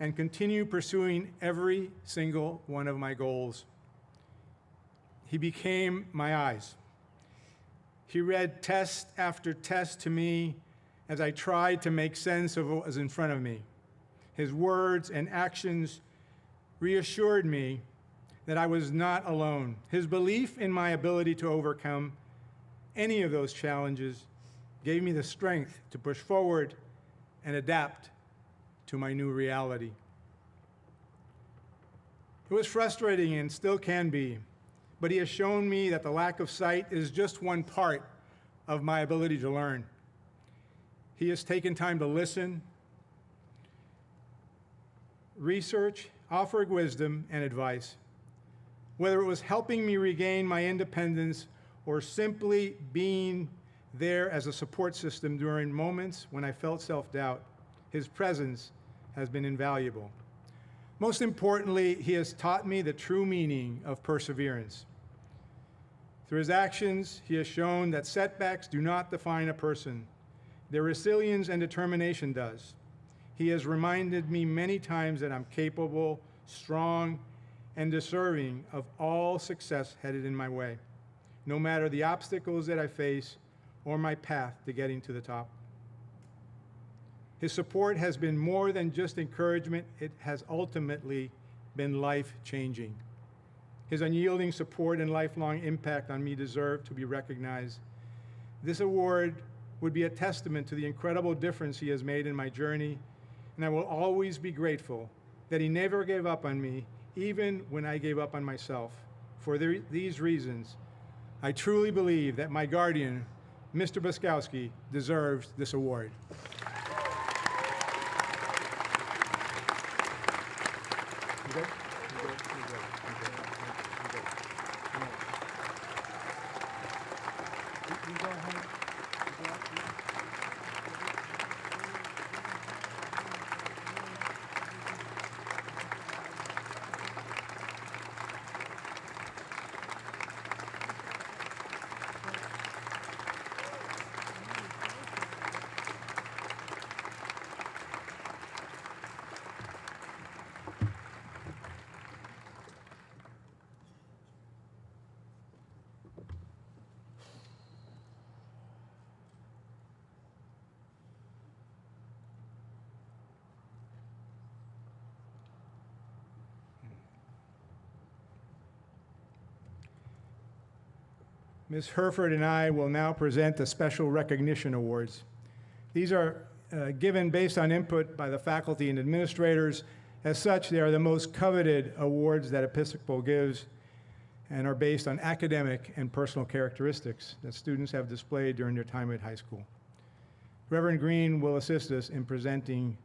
and continue pursuing every single one of my goals. He became my eyes. He read test after test to me as I tried to make sense of what was in front of me. His words and actions reassured me that I was not alone. His belief in my ability to overcome any of those challenges gave me the strength to push forward and adapt to my new reality. It was frustrating and still can be, but he has shown me that the lack of sight is just one part of my ability to learn. He has taken time to listen, research, offer wisdom and advice. Whether it was helping me regain my independence or simply being there as a support system during moments when I felt self-doubt, his presence has been invaluable. Most importantly, he has taught me the true meaning of perseverance. Through his actions, he has shown that setbacks do not define a person. Their resilience and determination does. He has reminded me many times that I'm capable, strong, and deserving of all success headed in my way, no matter the obstacles that I face or my path to getting to the top. His support has been more than just encouragement, it has ultimately been life-changing. His unyielding support and lifelong impact on me deserve to be recognized. This award would be a testament to the incredible difference he has made in my journey, and I will always be grateful that he never gave up on me, even when I gave up on myself. For these reasons, I truly believe that my guardian, Mr. Buskowski, deserves this award. You good? Ms. Herford and I will now present the Special Recognition Awards. These are given based on input by the faculty and administrators. As such, they are the most coveted awards that Episcopal gives and are based on academic and personal characteristics that students have displayed during their time at high school. Reverend Green will assist us in presenting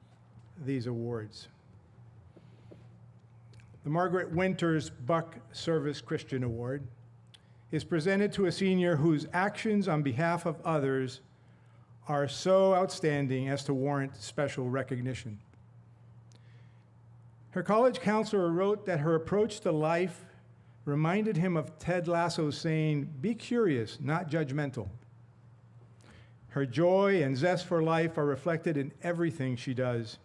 these awards. The Margaret Winters Buck Service Christian Award is presented to a senior whose actions on behalf of others are so outstanding as to warrant special recognition. Her college counselor wrote that her approach to life reminded him of Ted Lasso's saying, "Be curious, not judgmental." Her joy and zest for life are reflected in everything she does.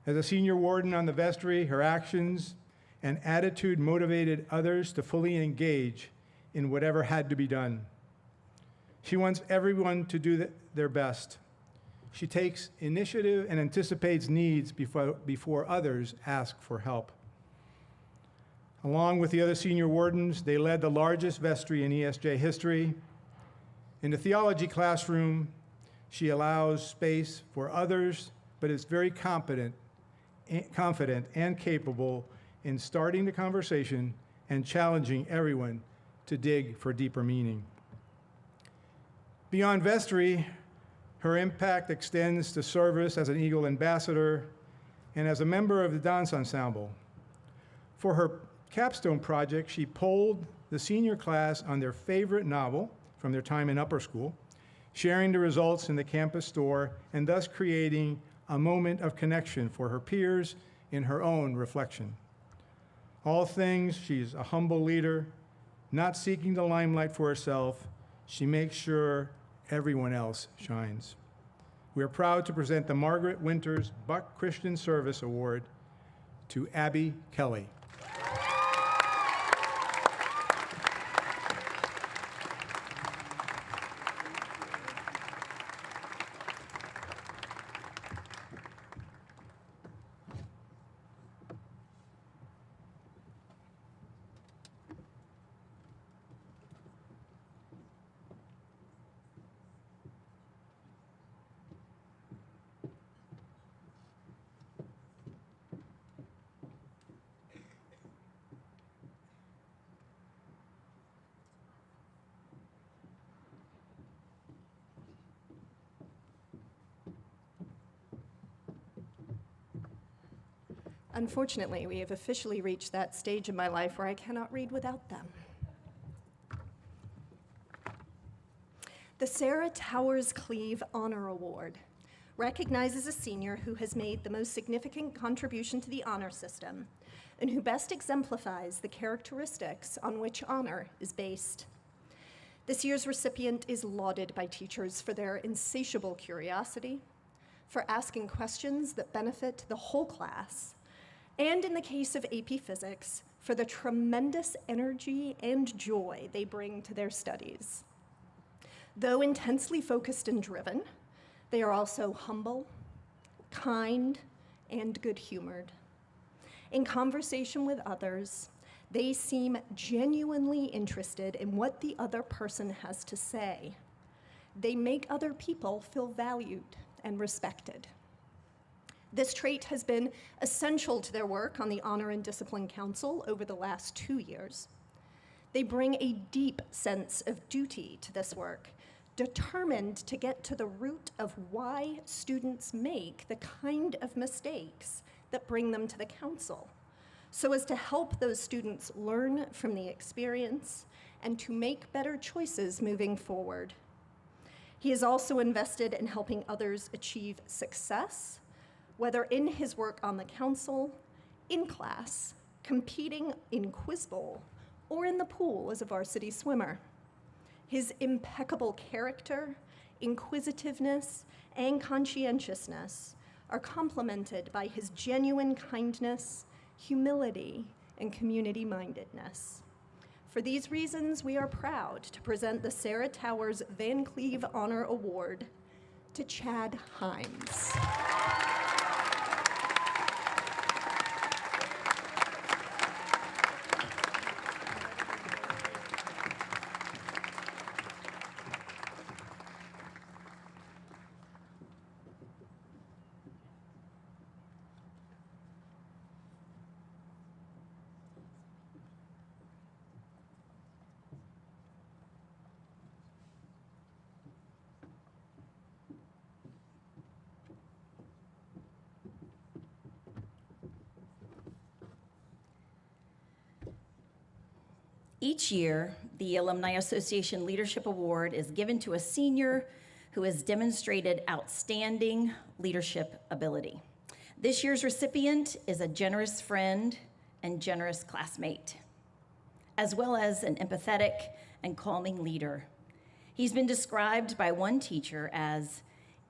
As a senior warden on the vestry, her actions and attitude motivated others to fully engage in whatever had to be done. She wants everyone to do their best. She takes initiative and anticipates needs before others ask for help. Along with the other senior wardens, they led the largest vestry in ESJ history. In the theology classroom, she allows space for others, but is very confident and capable in starting the conversation and challenging everyone to dig for deeper meaning. Beyond vestry, her impact extends to service as an Eagle ambassador and as a member of the dance ensemble. For her capstone project, she polled the senior class on their favorite novel from their time in upper school, sharing the results in the campus store and thus creating a moment of connection for her peers in her own reflection. All things, she's a humble leader, not seeking the limelight for herself. She makes sure everyone else shines. We are proud to present the Margaret Winters Buck Christian Service Award to Abby Kelly. Unfortunately, we have officially reached that stage in my life where I cannot read without them. The Sarah Towers Cleave Honor Award recognizes a senior who has made the most significant contribution to the honor system and who best exemplifies the characteristics on which honor is based. This year's recipient is lauded by teachers for their insatiable curiosity, for asking questions that benefit the whole class, and in the case of AP Physics, for the tremendous energy and joy they bring to their studies. Though intensely focused and driven, they are also humble, kind, and good-humored. In conversation with others, they seem genuinely interested in what the other person has to say. They make other people feel valued and respected. This trait has been essential to their work on the Honor and Discipline Council over the last 2 years. They bring a deep sense of duty to this work, determined to get to the root of why students make the kind of mistakes that bring them to the council, so as to help those students learn from the experience and to make better choices moving forward. He is also invested in helping others achieve success, whether in his work on the council, in class, competing in Quiz Bowl, or in the pool as a varsity swimmer. His impeccable character, inquisitiveness, and conscientiousness are complemented by his genuine kindness, humility, and community-mindedness. For these reasons, we are proud to present the Sarah Towers Van Cleve Honor Award to Chad Himes. Each year, the Alumni Association Leadership Award is given to a senior who has demonstrated outstanding leadership ability. This year's recipient is a generous friend and generous classmate, as well as an empathetic and calming leader. He's been described by one teacher as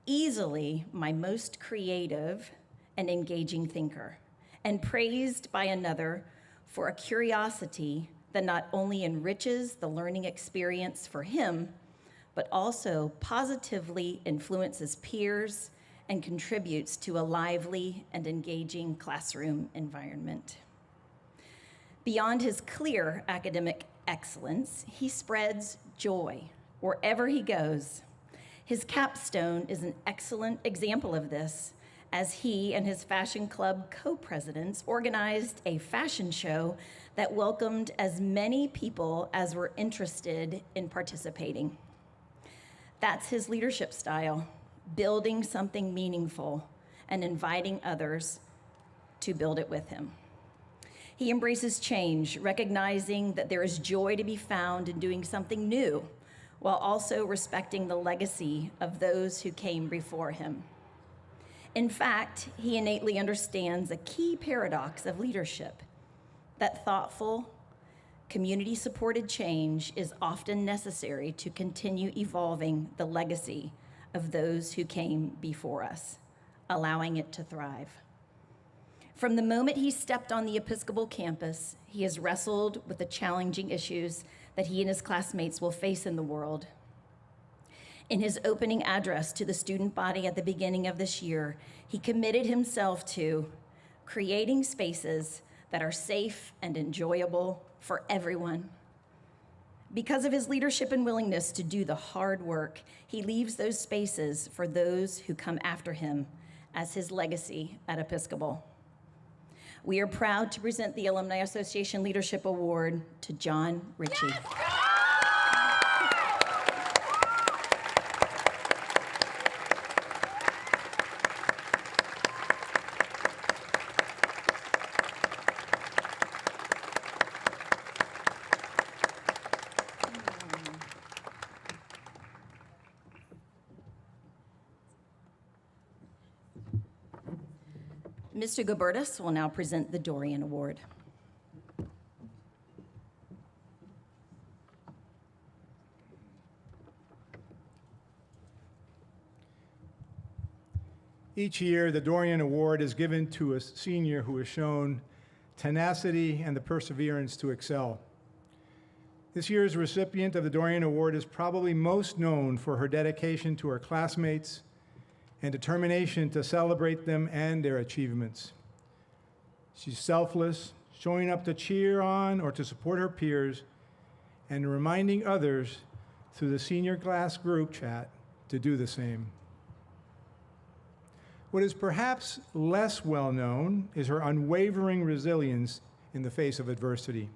easily my most creative and engaging thinker, and praised by another for a curiosity that not only enriches the learning experience for him, but also positively influences peers and contributes to a lively and engaging classroom environment. Beyond his clear academic excellence, he spreads joy wherever he goes. His capstone is an excellent example of this, as he and his fashion club co-presidents organized a fashion show that welcomed as many people as were interested in participating. That's his leadership style, building something meaningful and inviting others to build it with him. He embraces change, recognizing that there is joy to be found in doing something new, while also respecting the legacy of those who came before him. In fact, he innately understands a key paradox of leadership, that thoughtful, community-supported change is often necessary to continue evolving the legacy of those who came before us, allowing it to thrive. From the moment he stepped on the Episcopal campus, he has wrestled with the challenging issues that he and his classmates will face in the world. In his opening address to the student body at the beginning of this year, he committed himself to creating spaces that are safe and enjoyable for everyone. Because of his leadership and willingness to do the hard work, he leaves those spaces for those who come after him as his legacy at Episcopal. We are proud to present the Alumni Association Leadership Award to John Ritchie. Yes! Mr. Gilbertus will now present the Dorian Award. Each year, the Dorian Award is given to a senior who has shown tenacity and the perseverance to excel. This year's recipient of the Dorian Award is probably most known for her dedication to her classmates and determination to celebrate them and their achievements. She's selfless, showing up to cheer on or to support her peers, and reminding others through the senior class group chat to do the same. What is perhaps less well known is her unwavering resilience in the face of adversity.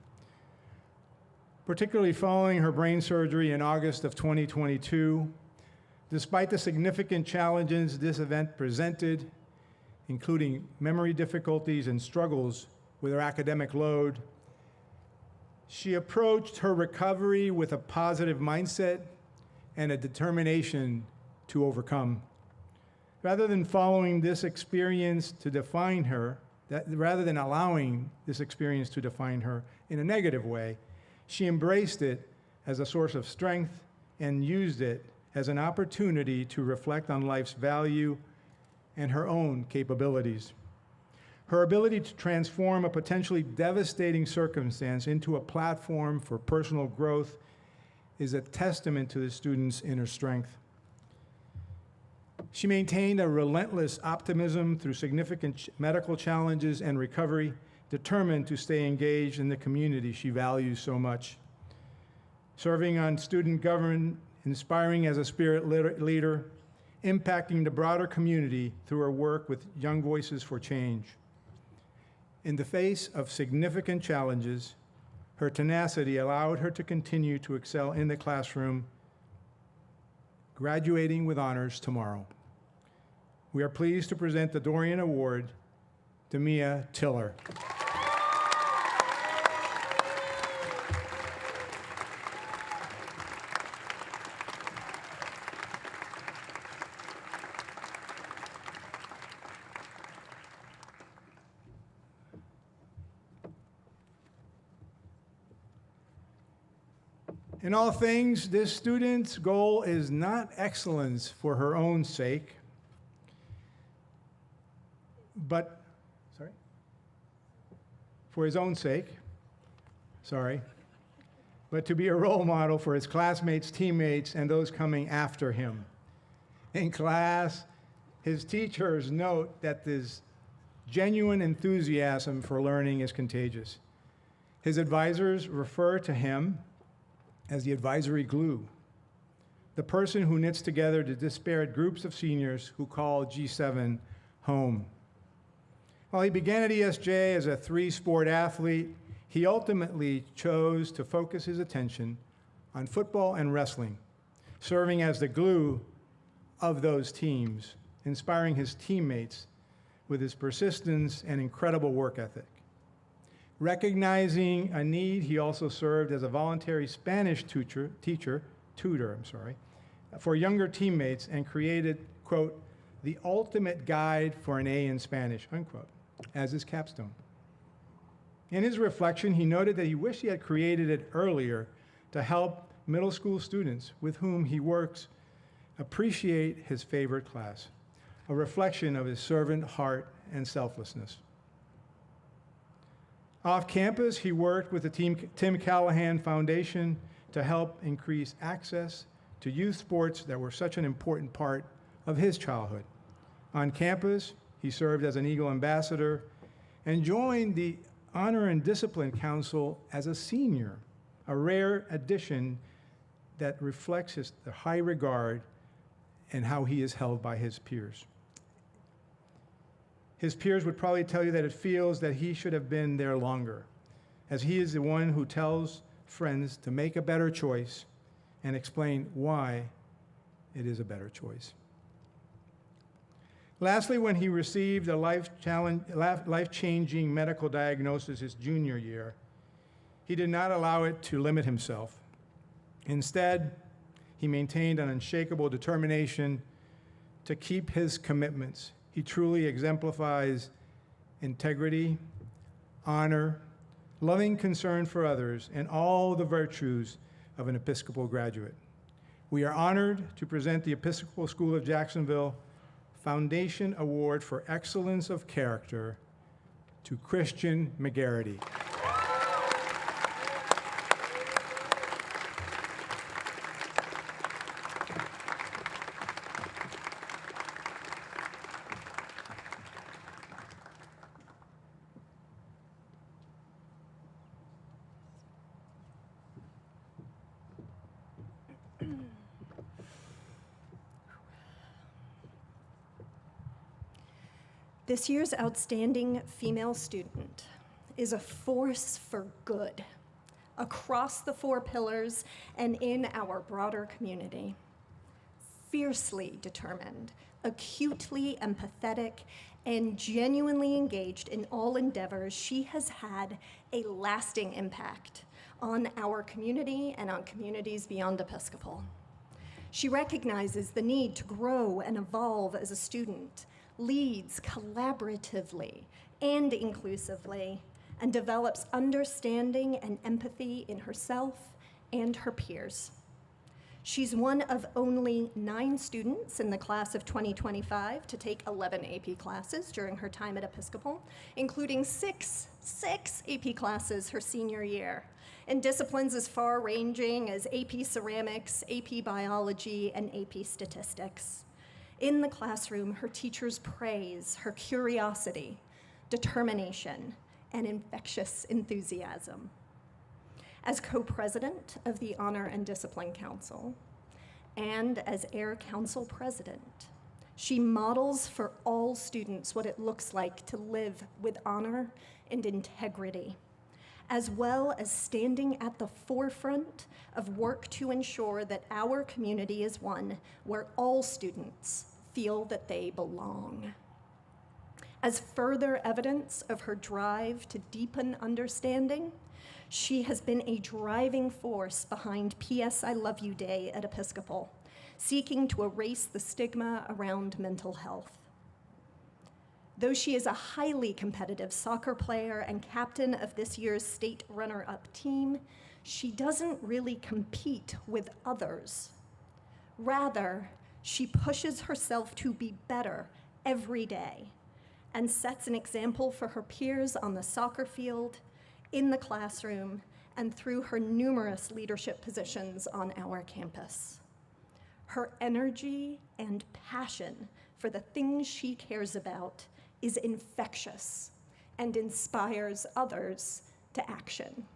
Particularly following her brain surgery in August of 2022, despite the significant challenges this event presented, including memory difficulties and struggles with her academic load, she approached her recovery with a positive mindset and a determination to overcome. Rather than allowing this experience to define her in a negative way, she embraced it as a source of strength and used it as an opportunity to reflect on life's value and her own capabilities. Her ability to transform a potentially devastating circumstance into a platform for personal growth is a testament to the student's inner strength. She maintained a relentless optimism through significant medical challenges and recovery, determined to stay engaged in the community she values so much. Serving on student government, inspiring as a spirit leader, impacting the broader community through her work with Young Voices for Change. In the face of significant challenges, her tenacity allowed her to continue to excel in the classroom, graduating with honors tomorrow. We are pleased to present the Dorian Award to Mia Tiller. In all things, this student's goal is not excellence for her own sake, but, for his own sake, but to be a role model for his classmates, teammates, and those coming after him. In class, his teachers note that this genuine enthusiasm for learning is contagious. His advisors refer to him as the advisory glue, the person who knits together the disparate groups of seniors who call G7 home. While he began at ESJ as a three-sport athlete, he ultimately chose to focus his attention on football and wrestling, serving as the glue of those teams, inspiring his teammates with his persistence and incredible work ethic. Recognizing a need, he also served as a voluntary Spanish tutor for younger teammates and created, quote, the ultimate guide for an A in Spanish, unquote, as his capstone. In his reflection, he noted that he wished he had created it earlier to help middle school students with whom he works appreciate his favorite class, a reflection of his servant heart and selflessness. Off campus, he worked with the Tim Callahan Foundation to help increase access to youth sports that were such an important part of his childhood. On campus, he served as an Eagle ambassador and joined the Honor and Discipline Council as a senior, a rare addition that reflects the high regard and how he is held by his peers. His peers would probably tell you that it feels that he should have been there longer, as he is the one who tells friends to make a better choice and explain why it is a better choice. Lastly, when he received a life-changing medical diagnosis his junior year, he did not allow it to limit himself. Instead, he maintained an unshakable determination to keep his commitments. He truly exemplifies integrity, honor, loving concern for others, and all the virtues of an Episcopal graduate. We are honored to present the Episcopal School of Jacksonville Foundation Award for Excellence of Character to Christian McGarity. This year's outstanding female student is a force for good across the four pillars and in our broader community. Fiercely determined, acutely empathetic, and genuinely engaged in all endeavors, she has had a lasting impact on our community and on communities beyond Episcopal. She recognizes the need to grow and evolve as a student, leads collaboratively and inclusively, and develops understanding and empathy in herself and her peers. She's one of only 9 students in the class of 2025 to take 11 AP classes during her time at Episcopal, including six AP classes her senior year, in disciplines as far-ranging as AP Ceramics, AP Biology, and AP Statistics. In the classroom, her teachers praise her curiosity, determination, and infectious enthusiasm. As co-president of the Honor and Discipline Council, and as Air Council president, she models for all students what it looks like to live with honor and integrity, as well as standing at the forefront of work to ensure that our community is one where all students feel that they belong. As further evidence of her drive to deepen understanding, she has been a driving force behind P.S. I Love You Day at Episcopal, seeking to erase the stigma around mental health. Though she is a highly competitive soccer player and captain of this year's state runner-up team, she doesn't really compete with others. Rather, she pushes herself to be better every day and sets an example for her peers on the soccer field, in the classroom, and through her numerous leadership positions on our campus. Her energy and passion for the things she cares about is infectious and inspires others to action.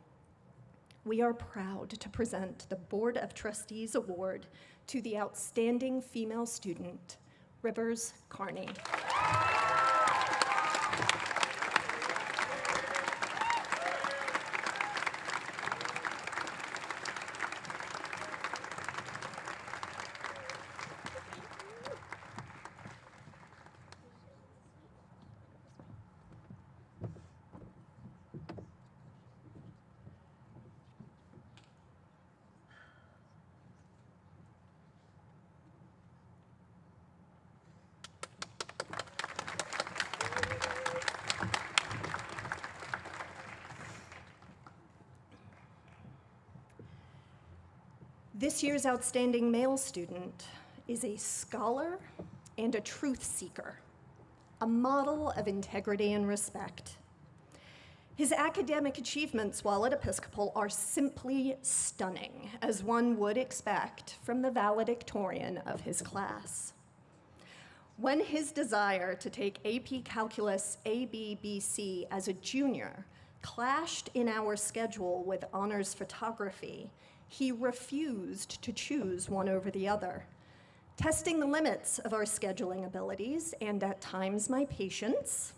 We are proud to present the Board of Trustees Award to the outstanding female student, Rivers Carney. This year's outstanding male student is a scholar and a truth seeker, a model of integrity and respect. His academic achievements while at Episcopal are simply stunning, as one would expect from the valedictorian of his class. When his desire to take AP Calculus ABBC as a junior clashed in our schedule with honors photography, he refused to choose one over the other, testing the limits of our scheduling abilities and at times my patience,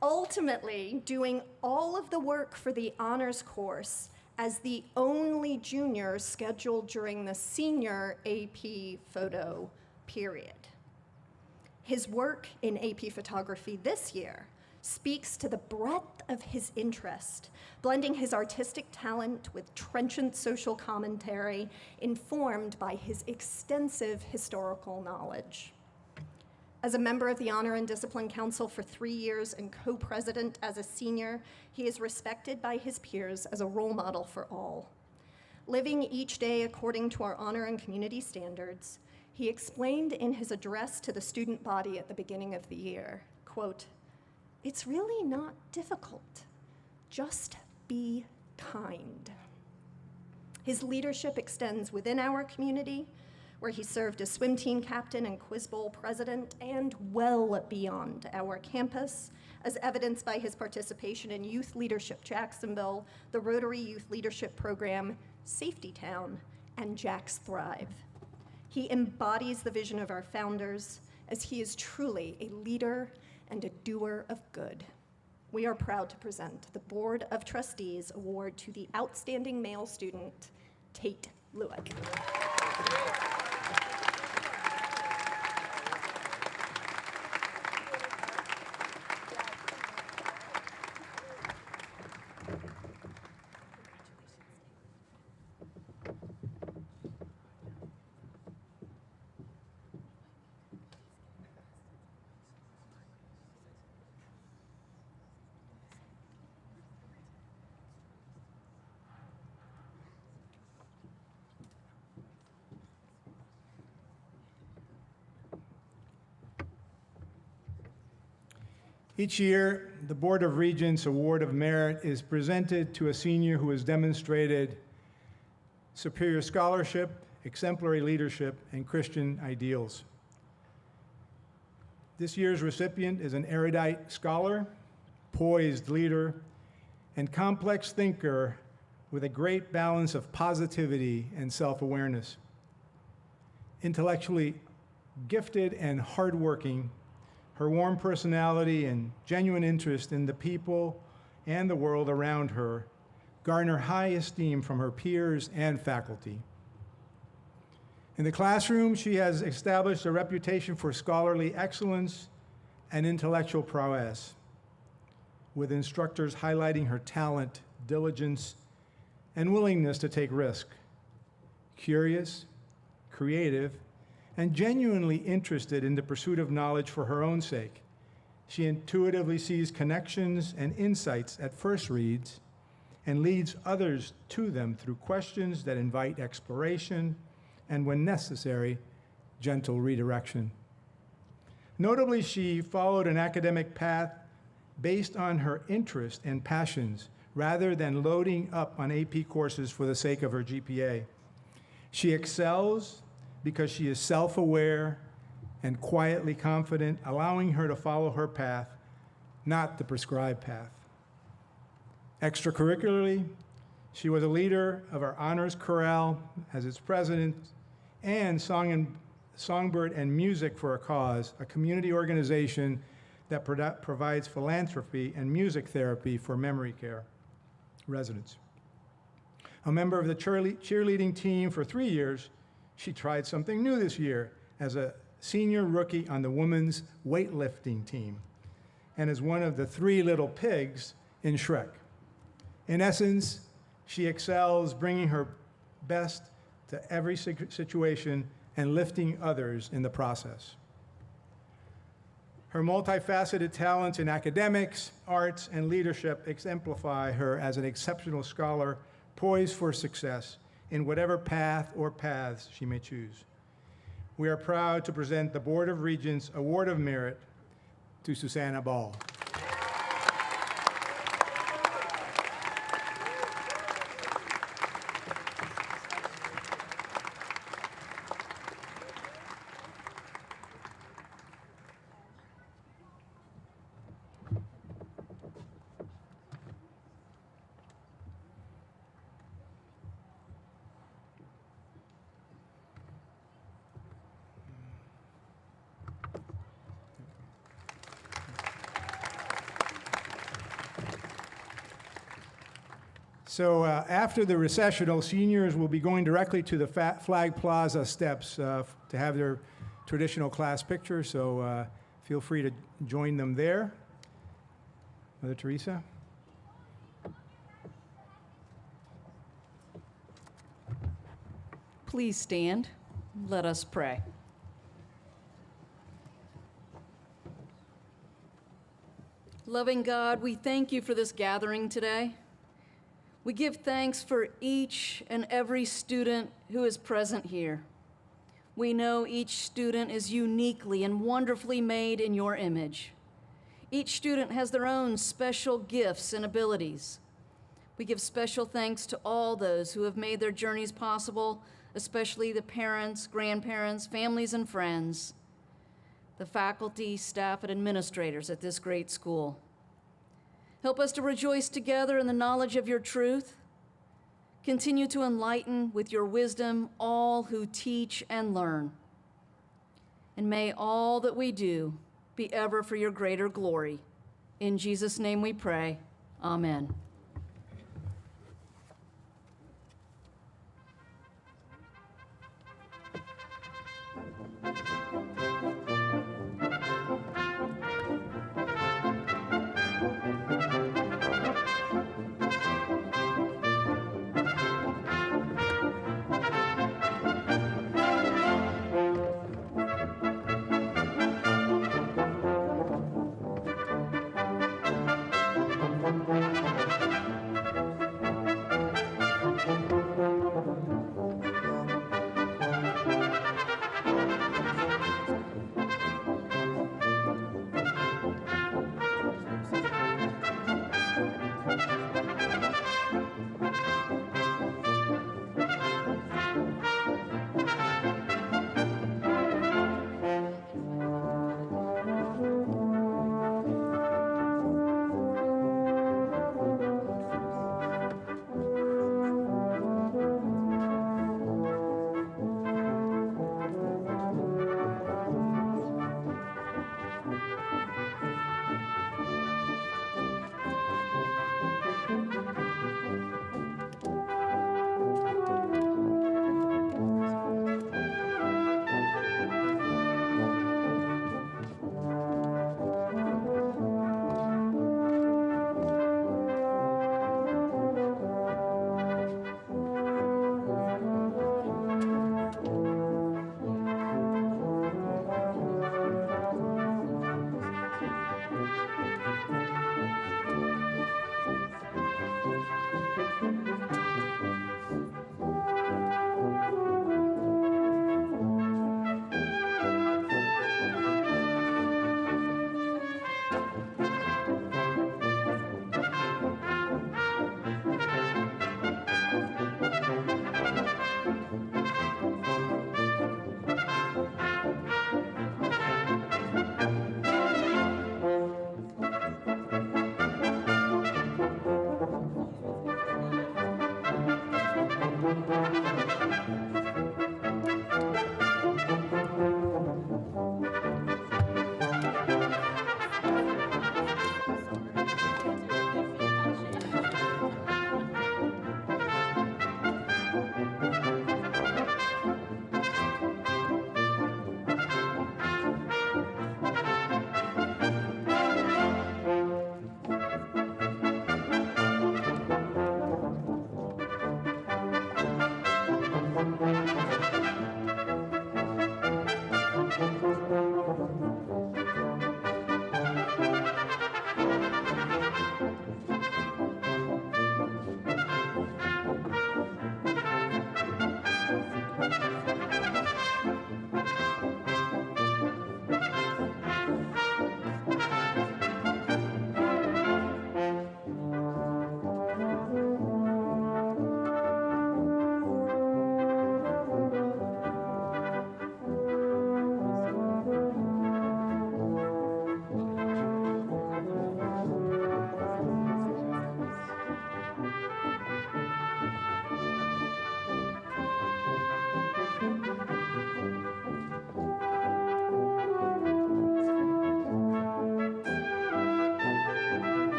ultimately doing all of the work for the honors course as the only junior scheduled during the senior AP photo period. His work in AP photography this year speaks to the breadth of his interest, blending his artistic talent with trenchant social commentary informed by his extensive historical knowledge. As a member of the Honor and Discipline Council for 3 years and co-president as a senior, he is respected by his peers as a role model for all. Living each day according to our honor and community standards, he explained in his address to the student body at the beginning of the year, quote, "It's really not difficult. Just be kind." His leadership extends within our community, where he served as swim team captain and quiz bowl president, and well beyond our campus, as evidenced by his participation in Youth Leadership Jacksonville, the Rotary Youth Leadership Program, Safety Town, and Jack's Thrive. He embodies the vision of our founders, as he is truly a leader and a doer of good. We are proud to present the Board of Trustees Award to the outstanding male student, Tate Lewick. Each year, the Board of Regents Award of Merit is presented to a senior who has demonstrated superior scholarship, exemplary leadership, and Christian ideals. This year's recipient is an erudite scholar, poised leader, and complex thinker with a great balance of positivity and self-awareness. Intellectually gifted and hardworking, her warm personality and genuine interest in the people and the world around her garner high esteem from her peers and faculty. In the classroom, she has established a reputation for scholarly excellence and intellectual prowess, with instructors highlighting her talent, diligence, and willingness to take risk. Curious, creative, and genuinely interested in the pursuit of knowledge for her own sake, she intuitively sees connections and insights at first reads and leads others to them through questions that invite exploration and, when necessary, gentle redirection. Notably, she followed an academic path based on her interest and passions rather than loading up on AP courses for the sake of her GPA. She excels because she is self-aware and quietly confident, allowing her to follow her path, not the prescribed path. Extracurricularly, she was a leader of our honors chorale as its president and Songbird and Music for a Cause, a community organization that provides philanthropy and music therapy for memory care residents. A member of the cheerleading team for 3 years, she tried something new this year as a senior rookie on the women's weightlifting team and is one of the 3 little pigs in Shrek. In essence, she excels, bringing her best to every situation and lifting others in the process. Her multifaceted talents in academics, arts, and leadership exemplify her as an exceptional scholar poised for success in whatever path or paths she may choose. We are proud to present the Board of Regents Award of Merit to Susanna Ball. So after the recessional, seniors will be going directly to the Flag Plaza steps to have their traditional class picture, so feel free to join them there. Mother Teresa? Please stand. Let us pray. Loving God, we thank you for this gathering today. We give thanks for each and every student who is present here. We know each student is uniquely and wonderfully made in your image. Each student has their own special gifts and abilities. We give special thanks to all those who have made their journeys possible, especially the parents, grandparents, families, and friends, the faculty, staff, and administrators at this great school. Help us to rejoice together in the knowledge of your truth. Continue to enlighten with your wisdom all who teach and learn. And may all that we do be ever for your greater glory. In Jesus' name we pray. Amen.